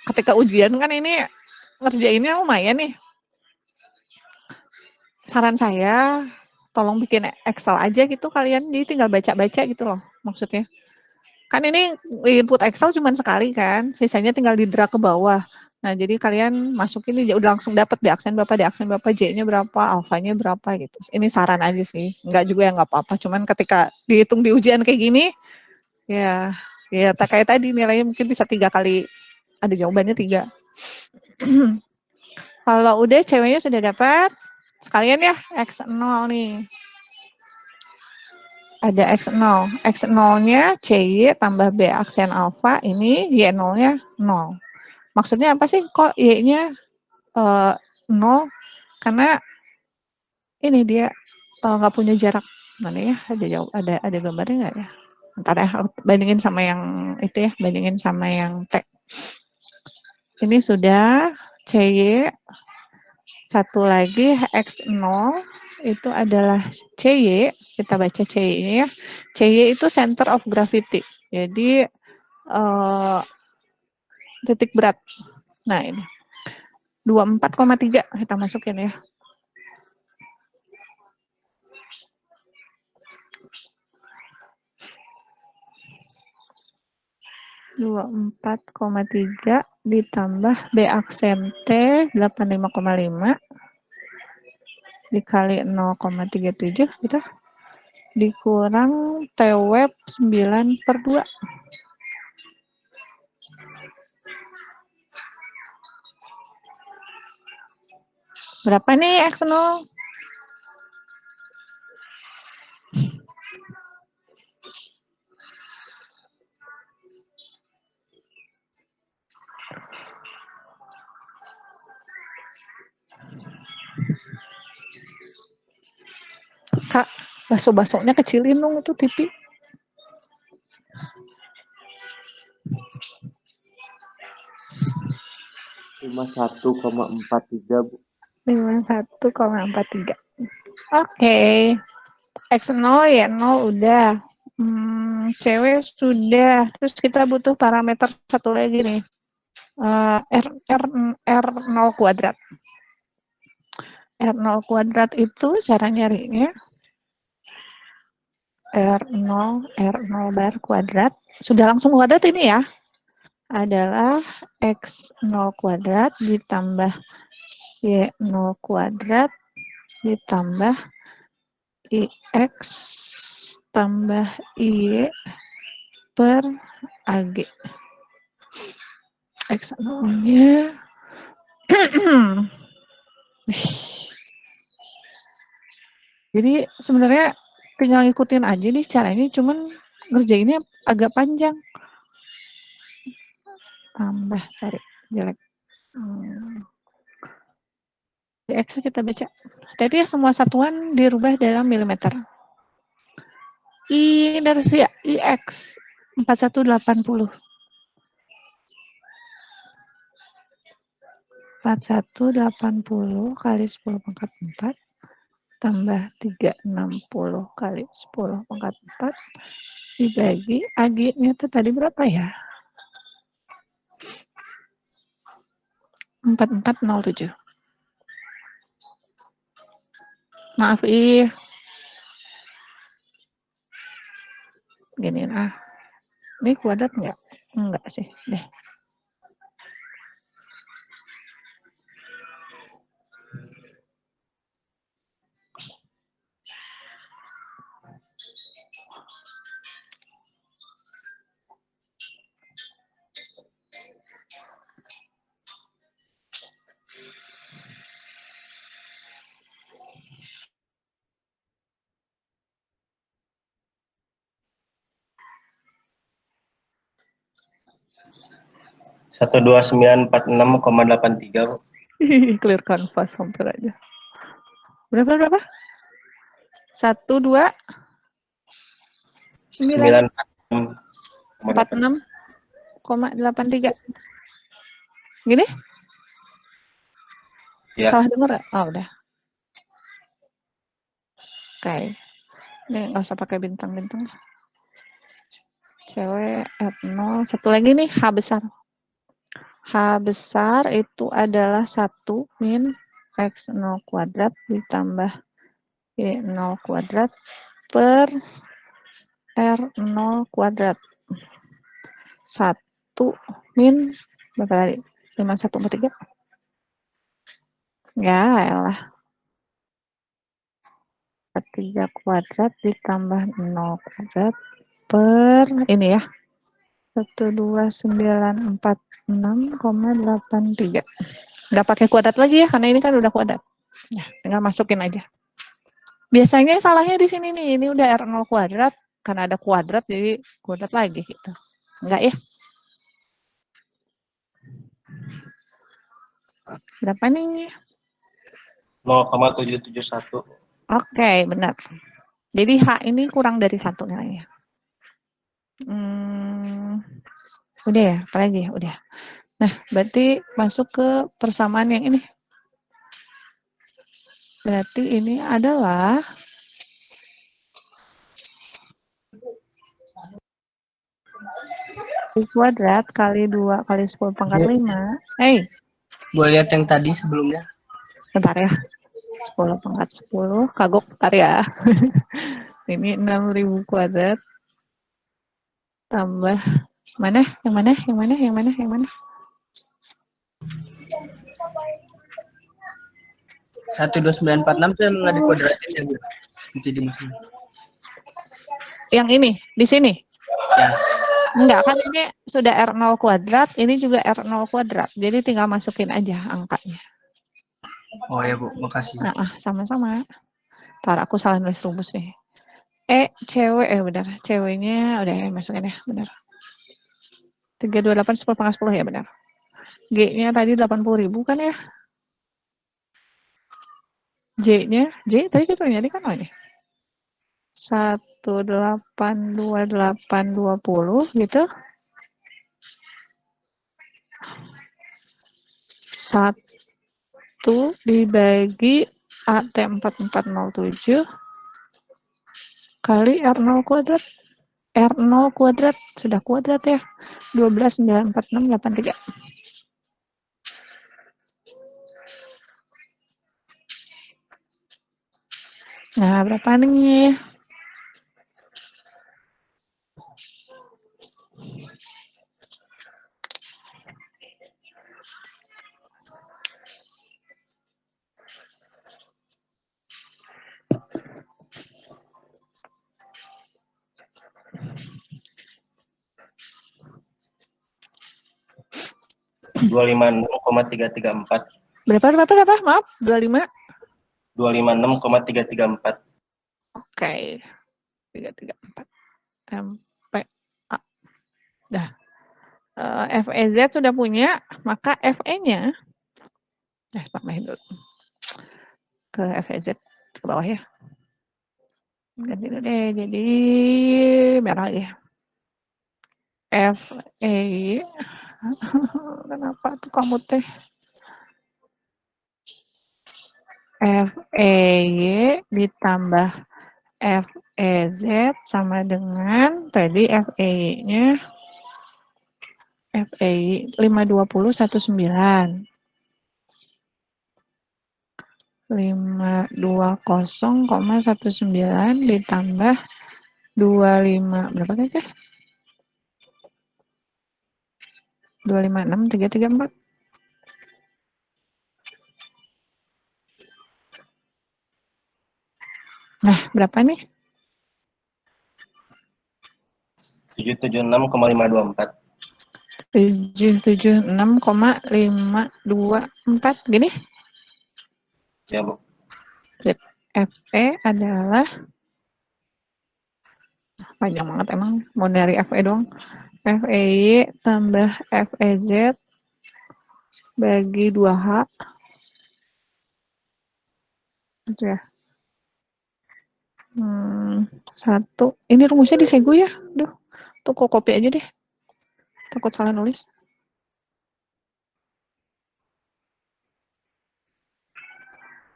S1: ketika ujian kan ini ngerjainnya lumayan nih. Saran saya, tolong bikin Excel aja gitu kalian, jadi tinggal baca-baca gitu loh maksudnya. Kan ini input Excel cuma sekali kan, sisanya tinggal di-drag ke bawah. Nah, jadi kalian masukin ini udah langsung dapat di aksen berapa, J-nya berapa, alfanya berapa gitu. Ini saran aja sih, enggak juga ya nggak apa-apa. Cuman ketika dihitung di ujian kayak gini, ya kayak tadi nilainya mungkin bisa 3 kali, ada jawabannya 3. Kalau udah ceweknya sudah dapat, sekalian ya X0 nih. Ada X0. X0-nya CY tambah B aksen alfa, ini Y0-nya 0. Maksudnya apa sih kok Y-nya 0? Karena ini dia nggak punya jarak. Mana ya? Ada gambarnya nggak ya? Ntar ya, bandingin sama yang itu ya, bandingin sama yang T. Ini sudah CY. Satu lagi X0 itu adalah CY, kita baca CY-nya ya. CY itu center of gravity. Jadi titik berat. Nah, ini 24,3 kita masukin ya. Dua 24,3 ditambah B aksen T 85,5 dikali 0,37 gitu, dikurang T web 9/2. Berapa nih X0? Kak, baso-basonya kecilin dong itu TV.
S7: Cuma 1,43, Bu.
S1: 51,43. Oke. X0 ya 0 udah. Cewek sudah. Terus kita butuh parameter satu lagi nih. R0 kuadrat. R0 kuadrat itu cara nyarinya R0 bar kuadrat. Sudah langsung kuadrat ini ya. Adalah X0 kuadrat ditambah Y0 kuadrat ditambah IX tambah IY per AG. X0-nya jadi sebenarnya tinggal ngikutin aja nih caranya, cuman ngerjainnya agak panjang. Tambah, sorry, jelek. Di X kita baca. Tadi ya semua satuan dirubah dalam milimeter. Inersia IX 4180. 4180 kali 10 pangkat 4 tambah 360 kali 10 pangkat 4 dibagi AG-nya itu tadi berapa ya? 4407. Maaf gini ini kuadrat nggak? Enggak sih deh.
S7: 12946,83 Bu.
S1: Clear canvas hampir aja. Berapa? 1, 2, 9, 46,83. Gini?
S7: Ya.
S1: Salah denger ya? Oh, udah. Oke. Ini nggak usah pakai bintang-bintang. Cewek R0. Satu lagi nih, H besar. H besar itu adalah 1 min X0 kuadrat ditambah Y0 kuadrat per R0 kuadrat. 1 min berapa tadi? 5143. Ya elah. 3 kuadrat ditambah 0 kuadrat per ini ya. 12946,83. Nggak pakai kuadrat lagi ya, karena ini kan udah kuadrat. Nah, tinggal masukin aja. Biasanya salahnya di sini nih, ini udah R0 kuadrat, karena ada kuadrat jadi kuadrat lagi gitu. Enggak ya? Berapa nih?
S7: 0,771.
S1: Oke, benar. Jadi H ini kurang dari 1 nilainya. Udah ya, apalagi ya? Udah. Nah, berarti masuk ke persamaan yang ini. Berarti ini adalah kuadrat kali 2 kali 10 pangkat 5.
S6: Gue lihat yang tadi sebelumnya.
S1: Bentar ya. 10 pangkat 10. Kagok, bentar ya. Ini 6.000 kuadrat. Tambah. Mana? Yang mana?
S6: 12946 tuh emang nggak dikuadratin ya Bu? Jadi maksudnya.
S1: Yang ini, di sini.
S6: Ya.
S1: Enggak, kan ini sudah R0 kuadrat, ini juga R0 kuadrat. Jadi tinggal masukin aja angkanya.
S6: Oh ya Bu, makasih.
S1: Sama-sama. Ntar aku salah nulis rumus nih. Benar. Ceweknya udah ya, masukin ya, benar. 328 10 pangkat 10 ya, benar. G-nya tadi 80.000 kan ya? J tadi kita nyari kan ini. 1,828,20 gitu. 1 dibagi AT 4407 kali R0 kuadrat. R0 kuadrat sudah kuadrat ya. 12,946,83. Nah, berapa nih?
S7: (256,334).
S1: Berapa? Maaf, 25.
S7: 256,334.
S1: Oke. 334. MPA. Dah. FEZ sudah punya, maka FE-nya tambahin dulu. Ke FEZ ke bawah ya. Ganti dulu deh, jadi merah lagi. FE. Kenapa tuh kamu teh? FEY ditambah FEZ sama dengan tadi FEY-nya FEY 520,19. 520,19 ditambah 25 berapa tadi? 256,334. Nah, berapa nih?
S7: 776,524.
S1: 776,524 gini?
S7: Ya Bu.
S1: FE adalah panjang banget emang mau dari FE doang. FEY tambah FEZ bagi 2H. Gitu ya. 1. Ini rumusnya disegu ya. Duh, tuh kok copy aja deh. Takut salah nulis.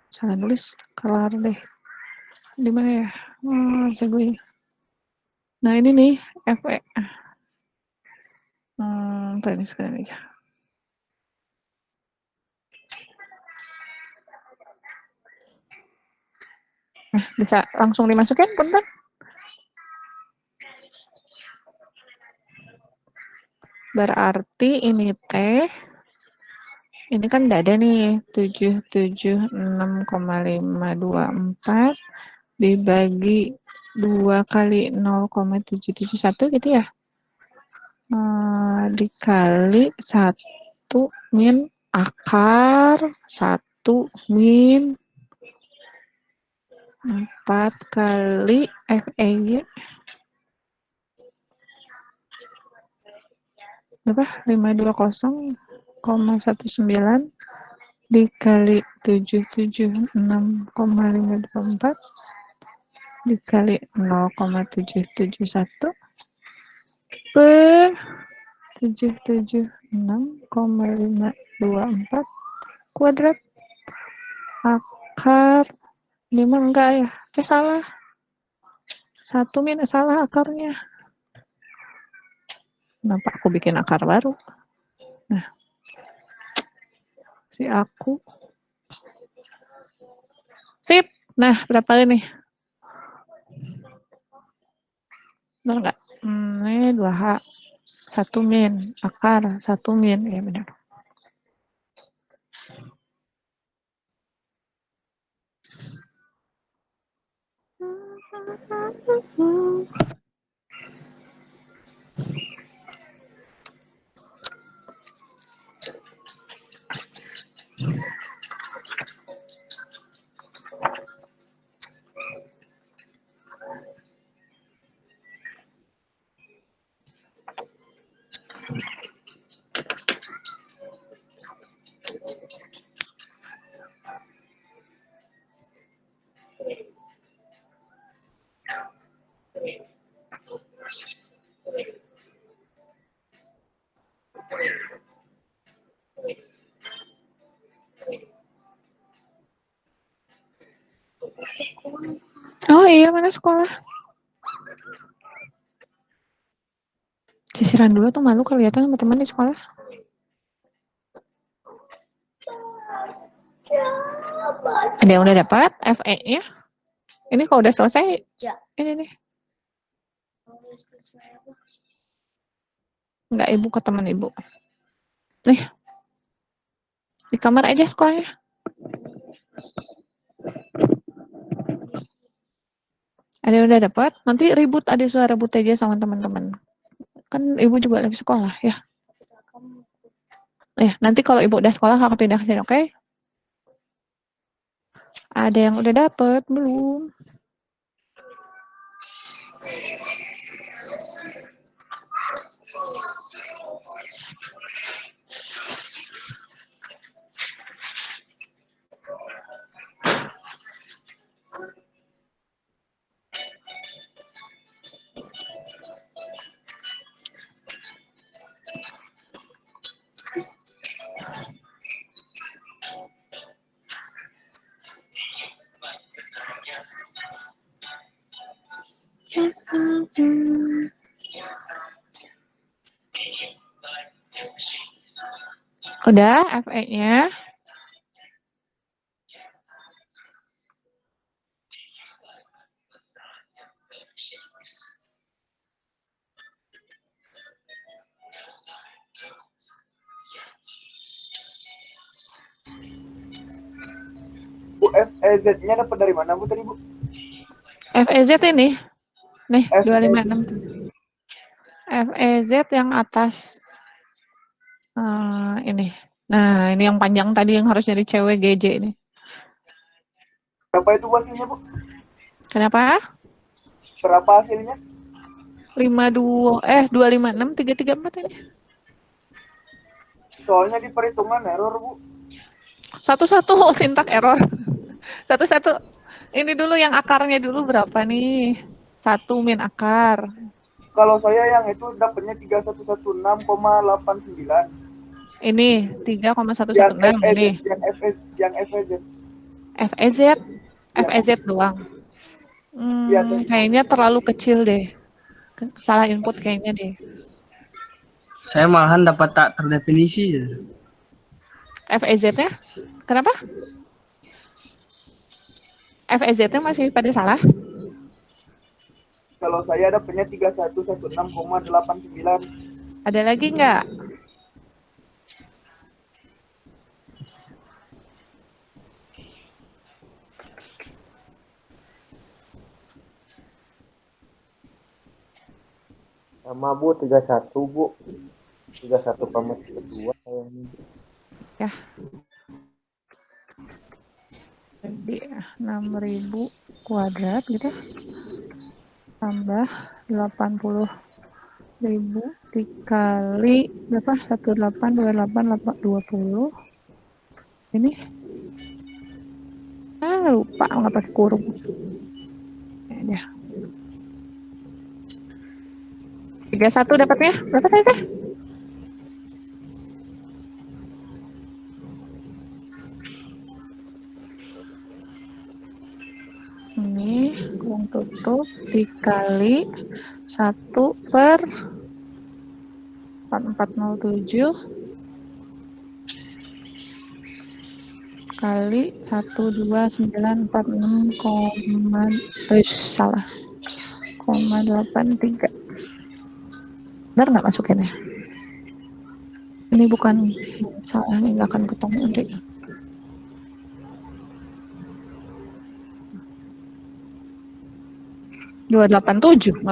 S1: Salah nulis, kelar deh. Di mana ya? Segu ya. Nah ini nih, FE. Ini sekalian aja. Bisa langsung dimasukin, bentar. Berarti ini teh, ini kan udah ada nih, 776,524 dibagi 2 kali 0,771 gitu ya. Dikali 1 min akar 1 min 4 kali FE berapa? 520,19 dikali 776,524 dikali 0,771 per 776,524 kuadrat akar 5 enggak ya? Salah. 1 min salah akarnya. Kenapa aku bikin akar baru? Nah, si aku. Sip. Nah, berapa ini? Benar nggak? Ini 2H. 1 min. Akar 1 min. Ya benar. Oh iya, mana sekolah? Sisiran dulu tuh malu kelihatan sama teman di sekolah. Ada yang udah dapat FE-nya? Ini kalau udah selesai,
S3: Ya.
S1: ini nih. Enggak, ibu ke teman ibu. Nih, di kamar aja sekolahnya. Ada yang udah dapat? Nanti ribut, ada suara ribut aja sama teman-teman. Kan ibu juga lagi sekolah ya. Nanti kalau ibu udah sekolah aku pindah ke sini, oke? Ada yang udah dapat belum? Udah FE-nya?
S2: Bu, FEZ-nya dapat dari mana Bu tadi Bu?
S1: FEZ ini. Nih,
S2: FEZ.
S1: 256. FEZ yang atas. Ini. Nah, ini yang panjang tadi yang harus jadi cewek GJ ini.
S2: Berapa itu hasilnya Bu?
S1: Kenapa?
S2: Berapa hasilnya?
S1: 256 334 ini.
S2: Soalnya di perhitungan error, Bu.
S1: Satu-satu sintak error. Satu-satu. Ini dulu yang akarnya dulu berapa nih? 1 min akar.
S2: Kalau saya yang itu dapatnya 3116,89.
S1: Ini 3,116 ini.
S2: Yang FEZ.
S1: FEZ. FEZ doang.
S2: Iya,
S1: Kayaknya terlalu kecil deh. Salah input kayaknya deh.
S6: Saya malahan dapat tak terdefinisi.
S1: FEZ-nya? Kenapa? FEZ-nya masih pada salah?
S2: Kalau saya dapatnya 3116,89.
S1: Ada lagi nggak?
S7: Sama Bu 31 Bu. 31,32 kayaknya.
S1: Ya. Jadi 6.000 kuadrat gitu. Tambah 80.000 dikali berapa? 1828,20. Ini lupa nggak pakai kurung. Ya. 31 dapatnya berapa tadi teh? Ini kurung tutup dikali 1/4407 kali 12946, salah, 0,83. Benar nggak masukinnya? Ini bukan salah, ini nggak akan ketemu nanti. Dua 287.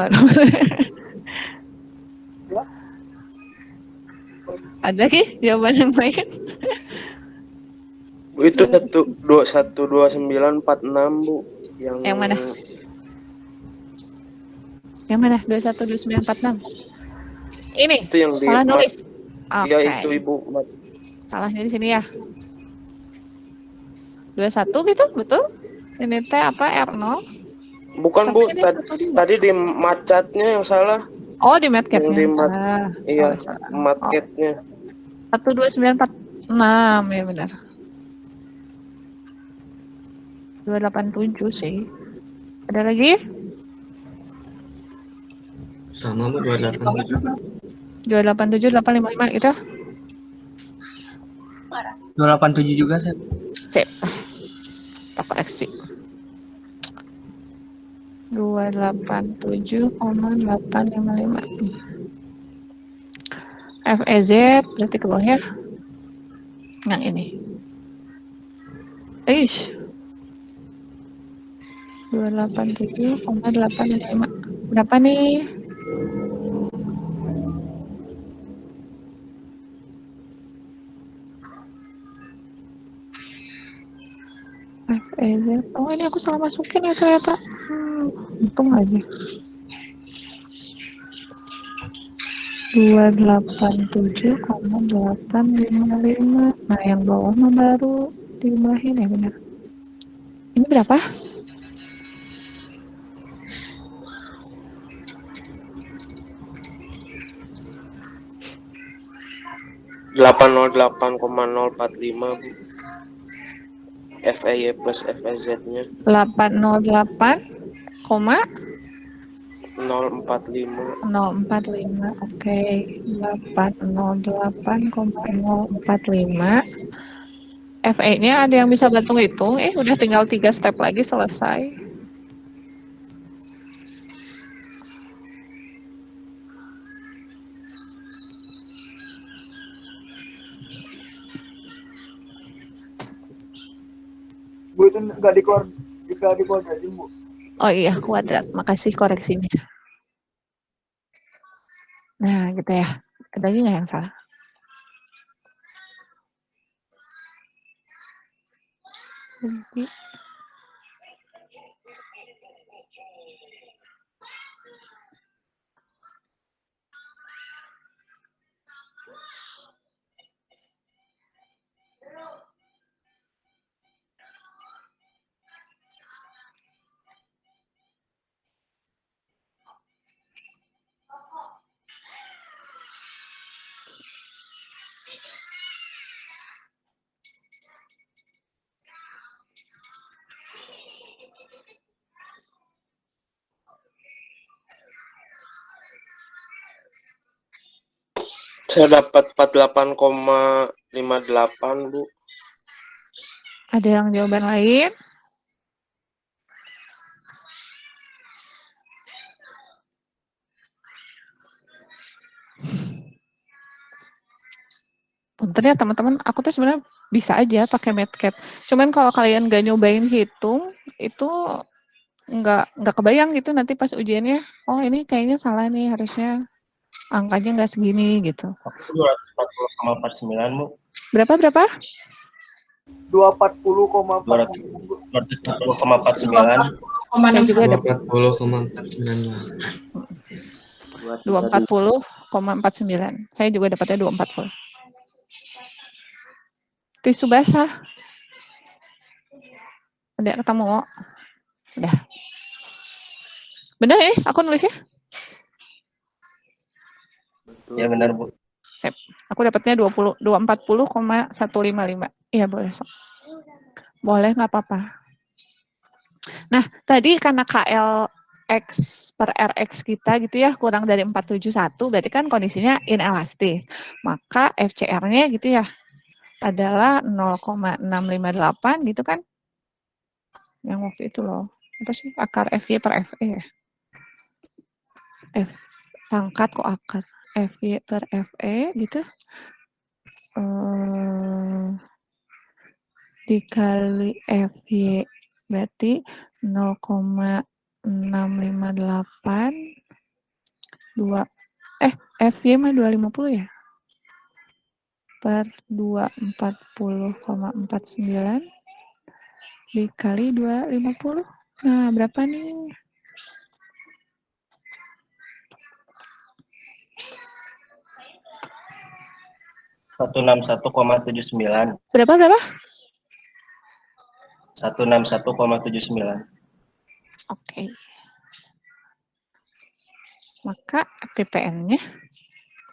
S1: Ada ki jawaban yang lain?
S7: Bu, itu 12946 Bu.
S1: Yang mana? Yang mana? 212946. Ini
S7: Itu yang di
S1: salah nulis.
S7: Iya
S1: Oke.
S7: itu Ibu.
S1: Salahnya di sini ya. 21 gitu, betul? Ini teh apa? R0?
S7: Bukan
S1: Tapi
S7: Bu,
S1: ini 12.
S7: tadi di macatnya yang salah.
S1: Oh, di medcatnya.
S7: Yang di iya,
S1: Salah.
S7: marketnya.
S1: 12946 ya benar. 287 sih. Ada lagi?
S5: Sama Bu 287.
S1: 287 855 itu.
S6: 287 juga saya.
S1: Sip. Kita koreksi. 287,855. FEZ berarti ke bawah ya. Yang ini. Eish. 287,855. Berapa nih? FEZ. Oh, ini aku salah masukin ya ternyata. Untung aja. 287,855. Nah, yang bawah mah baru dijumlahin ya benar. Ini berapa?
S7: .045 Bu. FEY plus FEZ-nya
S1: 808,
S7: 045.
S1: 045. Oke. 808,045. FE-nya ada yang bisa bantu hitung? Udah tinggal 3 step lagi selesai.
S2: Bu itu nggak dikuadratin Bu.
S1: Oh iya, kuadrat. Makasih koreksinya. Nah, gitu ya. Ada lagi nggak yang salah? Jadi,
S8: Saya dapat 48,58, Bu.
S1: Ada yang jawaban lain? Punten ya teman-teman, aku tuh sebenarnya bisa aja pakai MATCAD. Cuman kalau kalian gak nyobain hitung, itu nggak kebayang gitu nanti pas ujiannya. Oh ini kayaknya salah nih, harusnya angkanya nggak segini gitu.
S7: 240,49, Bu.
S1: Berapa?
S2: 240,4.
S7: 240,49.
S1: Saya juga dapat
S5: 240,49.
S1: 240,49. Saya juga dapatnya 240. Tisu basah. Ada ketemu? Udah. Bener ya aku nulisnya?
S7: Ya benar, Bu.
S1: Sip. Aku dapatnya 240,155. Iya boleh. Sok. Boleh nggak apa-apa. Nah, tadi karena KL X per RX kita gitu ya kurang dari 471, berarti kan kondisinya inelastis. Maka FCR-nya gitu ya adalah 0,658 gitu kan. Yang waktu itu loh. Apa sih akar FY per FE ya? Pangkat kok akar. FY per FE gitu. Dikali FY berarti 0,658 FY mah 250 ya? Per 240,49 dikali 250. Nah, berapa nih?
S7: $161,79.
S1: Berapa?
S7: 161,79.
S1: Oke. Maka PPN-nya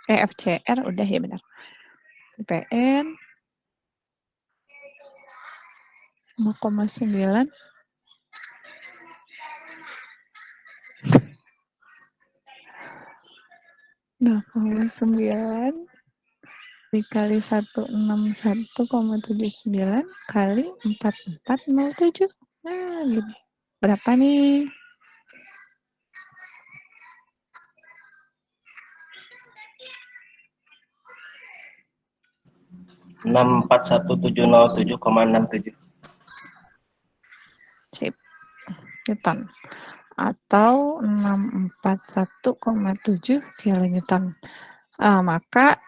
S1: FCR udah ya benar. PPN 0,9 0,9 dikali 161,79 kali 4407. Nah, gitu. Berapa nih?
S7: 641.707,67.
S1: Sip. Newton. Atau 641,7 kilonewton. Maka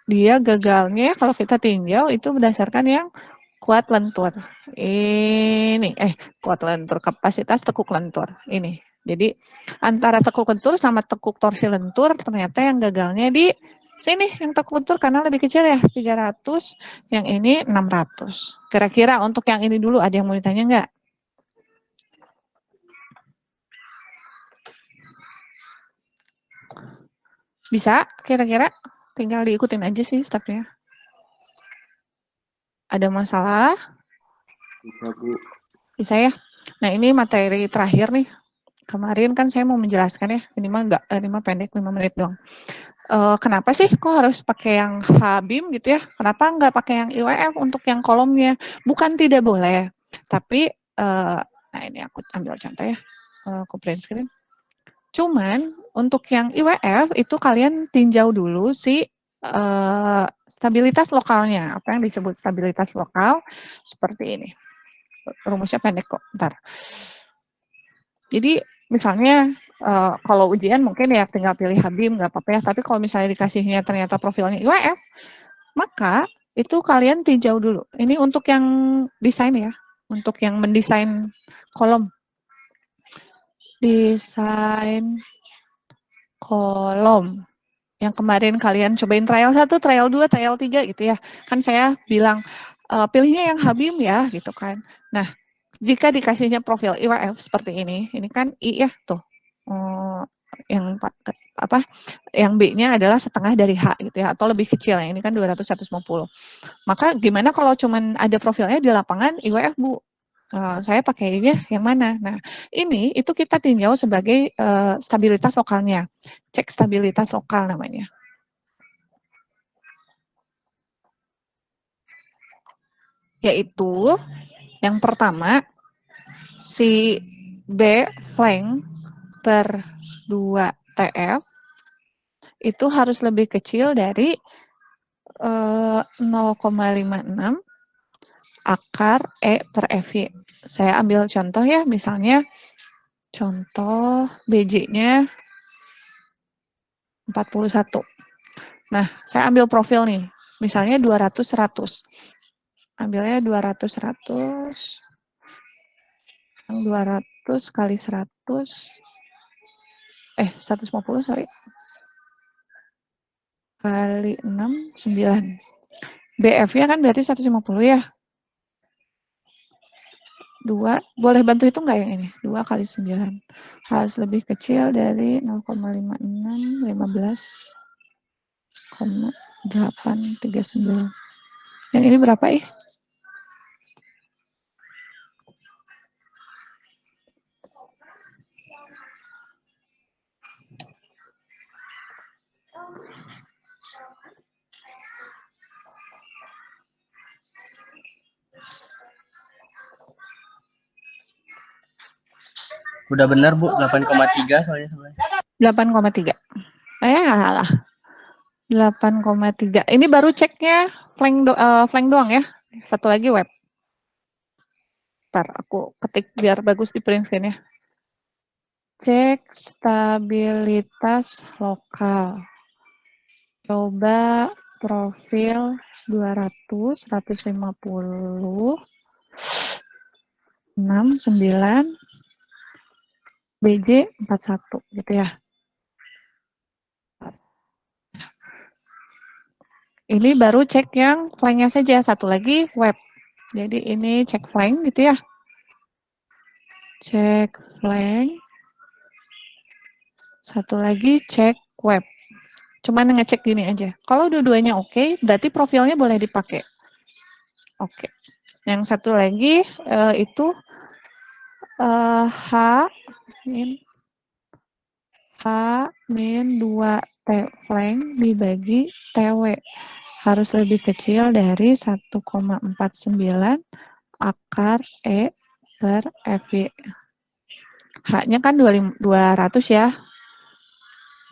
S1: dia gagalnya kalau kita tinjau itu berdasarkan yang kuat lentur. Ini, kuat lentur, kapasitas tekuk lentur. Ini. Jadi antara tekuk lentur sama tekuk torsi lentur ternyata yang gagalnya di sini yang tekuk lentur karena lebih kecil ya 300, yang ini 600. Kira-kira untuk yang ini dulu ada yang mau ditanya nggak? Bisa kira-kira? Tinggal diikutin aja sih stepnya. Ada masalah?
S5: Bisa, Bu.
S1: Bisa ya? Nah ini materi terakhir nih. Kemarin kan saya mau menjelaskan ya, ini mah pendek 5 menit doang. Kenapa sih kok harus pakai yang H-beam gitu ya? Kenapa nggak pakai yang IWF untuk yang kolomnya? Bukan tidak boleh, tapi nah ini aku ambil contoh ya, aku print screen. Cuman untuk yang IWF itu kalian tinjau dulu si stabilitas lokalnya. Apa yang disebut stabilitas lokal seperti ini. Rumusnya pendek kok, ntar. Jadi misalnya kalau ujian mungkin ya tinggal pilih H-beam nggak apa-apa ya. Tapi kalau misalnya dikasihnya ternyata profilnya IWF, maka itu kalian tinjau dulu. Ini untuk yang desain ya, untuk yang mendesain kolom. Desain kolom. Yang kemarin kalian cobain trial 1, trial 2, trial 3 gitu ya. Kan saya bilang pilihnya yang H-beam ya gitu kan. Nah, jika dikasihnya profil IWF seperti ini kan I ya tuh. Yang apa? Yang B-nya adalah setengah dari H gitu ya atau lebih kecil. Yang ini kan 200 150. Maka gimana kalau cuman ada profilnya di lapangan IWF, Bu? Saya pakainya yang mana? Nah, ini itu kita tinjau sebagai stabilitas lokalnya. Cek stabilitas lokal namanya. Yaitu yang pertama, si B flank per 2 TF itu harus lebih kecil dari 0,56 akar E per FY. Saya ambil contoh ya, misalnya contoh BJ-nya 41. Nah, saya ambil profil nih, misalnya 200-100. Ambilnya 200-100. 200 kali 100. 150, sorry. Kali 6, 9. BF-nya kan berarti 150 ya. 2, boleh bantu hitung nggak yang ini? 2 kali 9. Harus lebih kecil dari 0,56, 15,839. Yang ini berapa ih?
S6: Udah benar Bu, 8,3 soalnya sebenarnya.
S1: 8,3. Alah. 8,3. Ini baru ceknya flank doang ya. Satu lagi web. Ntar aku ketik biar bagus di print screen ya. Cek stabilitas lokal. Coba profil 200, 150, 6, 9, BJ 41 gitu ya. Ini baru cek yang flanknya saja, satu lagi web. Jadi ini cek flank gitu ya. Cek flank. Satu lagi cek web. Cuman ngecek gini aja. Kalau dua-duanya oke, berarti profilnya boleh dipakai. Oke. Yang satu lagi itu H min 2 T flank dibagi TW. Harus lebih kecil dari 1,49 akar E per FY. H-nya kan 200 ya.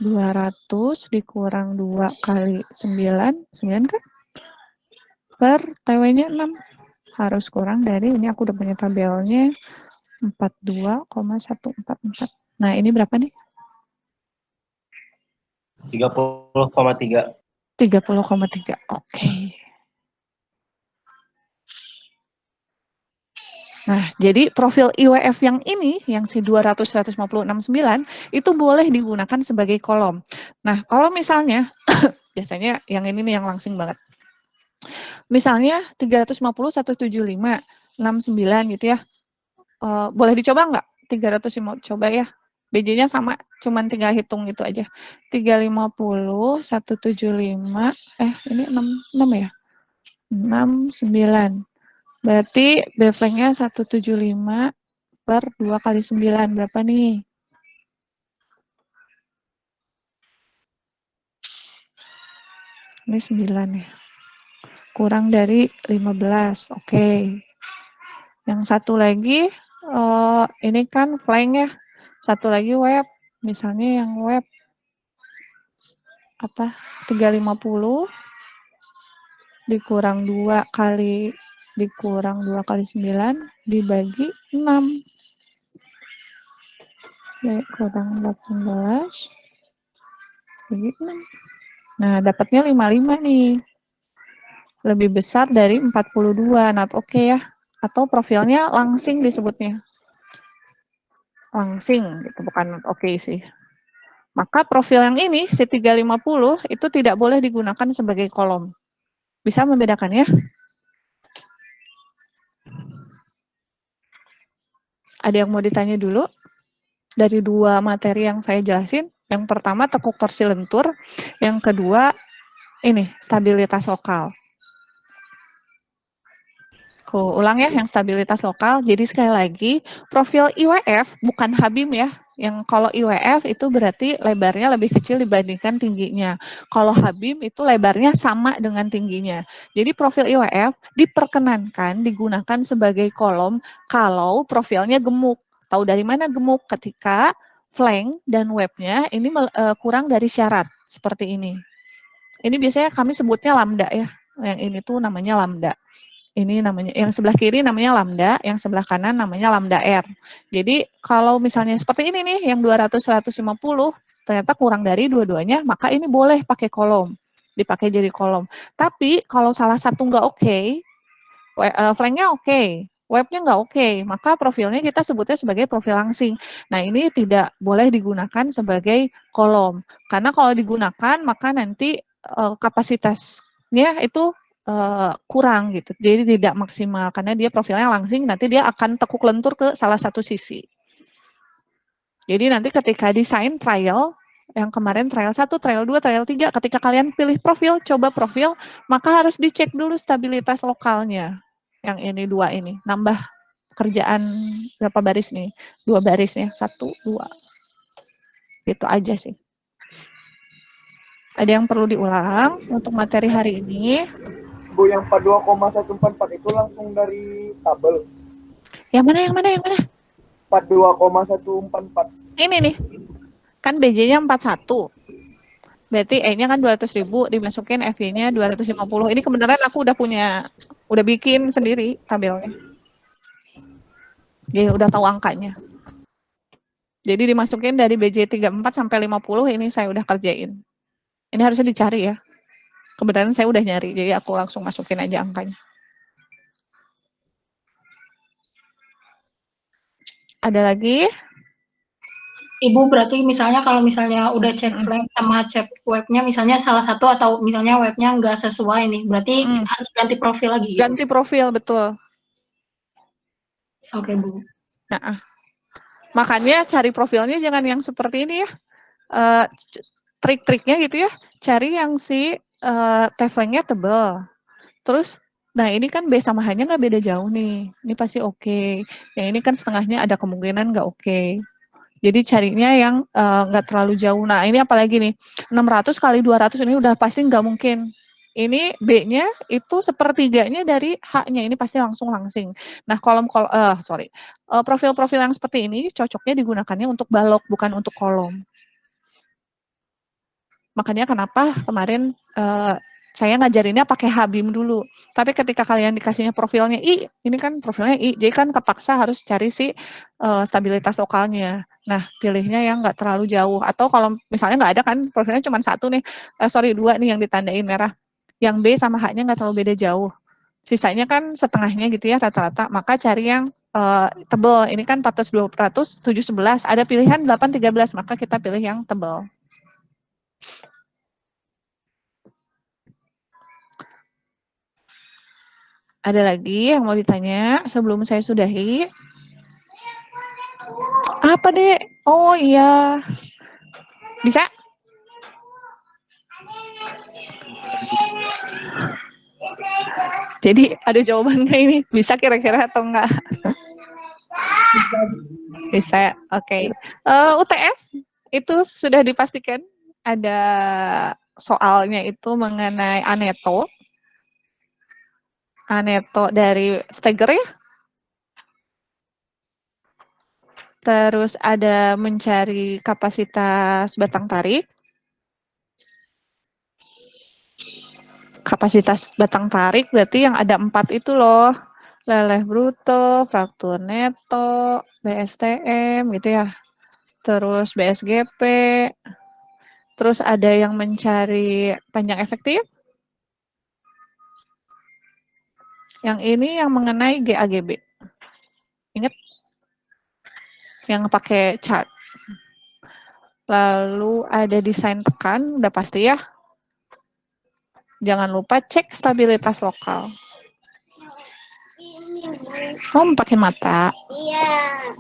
S1: 200 dikurang 2 kali 9. 9 kan? Per TW-nya 6. Harus kurang dari, ini aku udah punya tabelnya, 42,144. Nah, ini berapa nih?
S7: 30,3.
S1: 30,3. Oke. Nah, jadi profil IWF yang ini, yang si 200, 150, 69, itu boleh digunakan sebagai kolom. Nah, kalau misalnya, biasanya yang ini nih yang langsing banget. Misalnya 350, 175, 69 gitu ya. Boleh dicoba nggak? 350, coba ya. BJ-nya sama, cuman tinggal hitung gitu aja. 350, 175, ini 6 ya? 6, 9. Berarti B-flanknya 175 per 2 kali 9. Berapa nih? Ini 9 ya. Kurang dari 15. Oke. Yang satu lagi, ini kan flank ya. Satu lagi web. Misalnya yang web 350 dikurang 2 kali 9 dibagi 6. Kurang 18 bagi 6. Nah, dapatnya 55 nih. Lebih besar dari 42, not oke ya. Atau profilnya langsing disebutnya. Langsing gitu, bukan not oke sih. Maka profil yang ini, si 350, itu tidak boleh digunakan sebagai kolom. Bisa membedakan ya? Ada yang mau ditanya dulu? Dari dua materi yang saya jelasin, yang pertama tekuk torsi lentur, yang kedua ini stabilitas lokal. Ulang ya yang stabilitas lokal. Jadi sekali lagi, profil IWF bukan HBIM ya. Yang kalau IWF itu berarti lebarnya lebih kecil dibandingkan tingginya. Kalau Habim itu lebarnya sama dengan tingginya. Jadi profil IWF diperkenankan digunakan sebagai kolom kalau profilnya gemuk. Tahu dari mana gemuk? Ketika flank dan webnya ini kurang dari syarat seperti ini. Ini biasanya kami sebutnya lambda ya. Yang ini tuh namanya lambda. Ini namanya, yang sebelah kiri namanya lambda, yang sebelah kanan namanya lambda R. Jadi kalau misalnya seperti ini nih, yang 200-150, ternyata kurang dari dua-duanya, maka ini boleh pakai kolom, dipakai jadi kolom. Tapi kalau salah satu nggak oke, flanknya oke, webnya nggak oke, maka profilnya kita sebutnya sebagai profil langsing. Nah ini tidak boleh digunakan sebagai kolom, karena kalau digunakan maka nanti kapasitasnya itu kurang gitu, jadi tidak maksimal karena dia profilnya langsing, nanti dia akan tekuk lentur ke salah satu sisi. Jadi nanti ketika desain trial, yang kemarin trial 1, trial 2, trial 3, ketika kalian pilih profil, coba profil, maka harus dicek dulu stabilitas lokalnya. Yang ini 2 ini, nambah kerjaan berapa baris nih? 2 baris ya, 1, 2. Gitu aja sih. Ada yang perlu diulang untuk materi hari ini?
S2: Bu, yang 42,144 itu langsung dari tabel.
S1: Yang mana, yang mana, yang mana?
S2: 42,144.
S1: Ini nih. Kan BJ-nya 41. Berarti E-nya kan 200.000, dimasukin FY-nya 250. Ini kebenaran aku udah bikin sendiri tabelnya. Jadi udah tahu angkanya. Jadi dimasukin dari BJ 34 sampai 50, ini saya udah kerjain. Ini harusnya dicari ya. Kebenaran saya udah nyari, jadi aku langsung masukin aja angkanya. Ada lagi?
S4: Ibu berarti misalnya kalau misalnya udah cek flank sama cek webnya, misalnya salah satu atau misalnya webnya nggak sesuai nih, berarti harus ganti profil lagi.
S1: Ganti profil, betul.
S4: Oke, Bu.
S1: Nah, makanya cari profilnya jangan yang seperti ini ya. Trik-triknya gitu ya, cari yang si teflengnya tebal. Terus, nah ini kan B sama H-nya nggak beda jauh nih. Ini pasti oke. Yang ini kan setengahnya ada kemungkinan nggak oke. Jadi carinya yang nggak terlalu jauh. Nah ini apalagi nih, 600 kali 200 ini udah pasti nggak mungkin. Ini B-nya itu sepertiganya dari H-nya, ini pasti langsung langsing. Nah profil-profil yang seperti ini cocoknya digunakannya untuk balok, bukan untuk kolom. Makanya kenapa kemarin saya ngajarinnya pakai Habim dulu. Tapi ketika kalian dikasihnya profilnya I, ini kan profilnya I, jadi kan kepaksa harus cari si stabilitas lokalnya. Nah, pilihnya yang nggak terlalu jauh. Atau kalau misalnya nggak ada kan, profilnya cuma 1 nih, 2 nih yang ditandain merah. Yang B sama H-nya nggak terlalu beda jauh. Sisanya kan setengahnya gitu ya rata-rata. Maka cari yang tebal. Ini kan 400, 200, 7, 11. Ada pilihan 8, 13. Maka kita pilih yang tebal. Ada lagi yang mau ditanya sebelum saya sudahi? Apa, Dek? Oh iya. Bisa? Jadi ada jawaban nggak ini? Bisa kira-kira atau enggak?
S4: Bisa.
S1: Bisa, oke. UTS itu sudah dipastikan ada soalnya itu mengenai aneto. Aneto dari Steger ya. Terus ada mencari kapasitas batang tarik. Kapasitas batang tarik berarti yang ada 4 itu loh. Leleh bruto, fraktur neto, BSTM gitu ya. Terus BSGP. Terus ada yang mencari panjang efektif. Yang ini yang mengenai GAGB. Ingat? Yang pakai chart. Lalu ada desain tekan, udah pasti ya. Jangan lupa cek stabilitas lokal. Oh, pakai mata. Iya.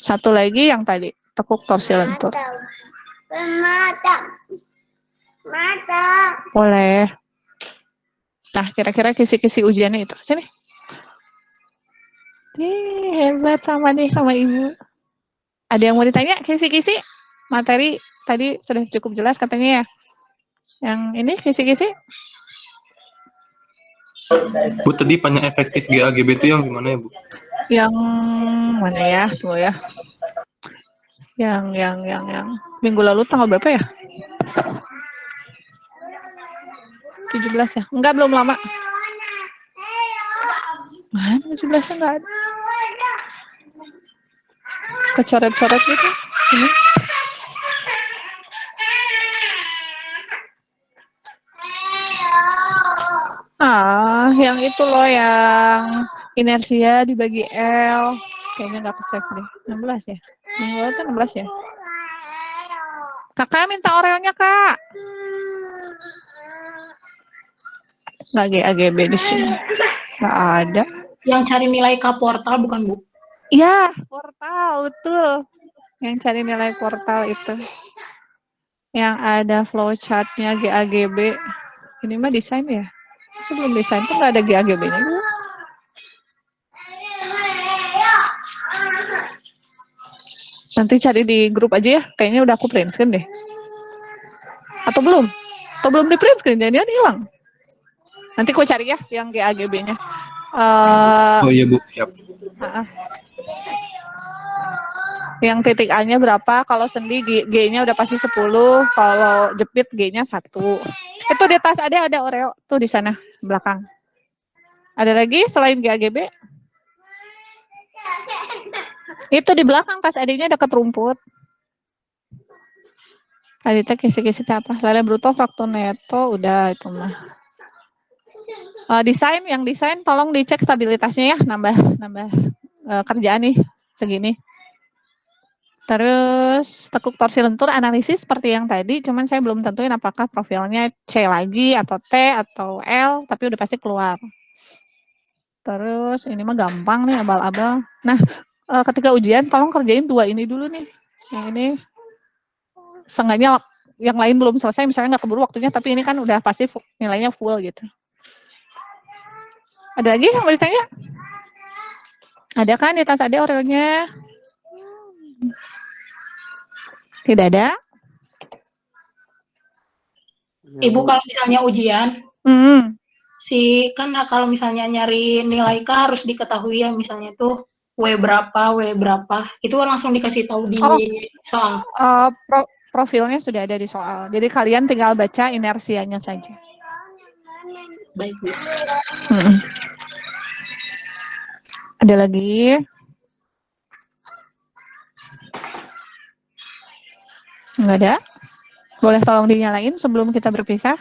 S1: Satu lagi yang tadi, tekuk torsi lentur. Mata. Boleh. Nah, kira-kira kisi-kisi ujiannya itu. Sini. Hebat sama nih sama ibu. Ada yang mau ditanya, kisi-kisi? Materi tadi sudah cukup jelas katanya ya. Yang ini kisi-kisi?
S8: Bu, tadi panjang efektif GAGB itu yang gimana ya, Bu?
S1: Yang mana ya? Tunggu ya. Yang minggu lalu tanggal berapa ya? 17 ya? Enggak, belum lama. Mana 17-nya enggak ada. Kecoret-coret gitu. Ini. Yang itu loh, yang inersia dibagi L. Kayaknya nggak ke-save deh. 16 ya? Minggu lalu tuh 16 ya? Kakak minta Oreo-nya, Kak. Nggak GAGB di sini. Nggak ada.
S4: Yang cari nilai K portal bukan, Bu?
S1: Iya, portal, betul. Yang cari nilai portal itu. Yang ada flowchart-nya GAGB. Ini mah desain ya? Sebelum desain tuh nggak ada GAGB-nya juga. Nanti cari di grup aja ya. Kayaknya udah aku print screen deh. Atau belum? Atau belum di print screen? Jadi hilang. Nanti aku cari ya yang GAGB-nya.
S8: Oh iya, Bu. Siap.
S1: Yang titik A-nya berapa? Kalau sendi G-nya udah pasti 10. Kalau jepit G-nya 1. Itu di tas ada Oreo tuh di sana belakang. Ada lagi selain GAGB? Itu di belakang tas adiknya dekat rumput. Tadi teh kisi-kisi apa? Lele bruto, fraktur neto, udah itu mah. Desain, yang desain tolong dicek stabilitasnya ya, nambah kerjaan nih segini. Terus tekuk torsi lentur analisis seperti yang tadi, cuman saya belum tentuin apakah profilnya C lagi atau T atau L, tapi udah pasti keluar. Terus ini mah gampang nih, abal-abal. Nah, ketika ujian tolong kerjain 2 ini dulu nih. Yang ini seenggaknya yang lain belum selesai, misalnya nggak keburu waktunya, tapi ini kan udah pasti nilainya full gitu. Ada lagi yang mau ditanya? Ada kan di tas ada Oreo-nya? Tidak ada?
S4: Ibu kalau misalnya ujian, kan kalau misalnya nyari nilai K harus diketahui ya, misalnya tuh W berapa, itu langsung dikasih tahu di soal.
S1: Profilnya sudah ada di soal. Jadi kalian tinggal baca inersianya saja.
S4: Baik, Bu.
S1: Ada lagi? Enggak ada? Boleh tolong dinyalain sebelum kita berpisah?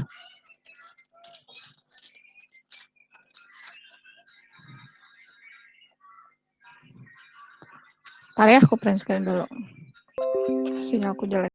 S1: Ntar ya, aku print screen dulu. Sinyalku jelek.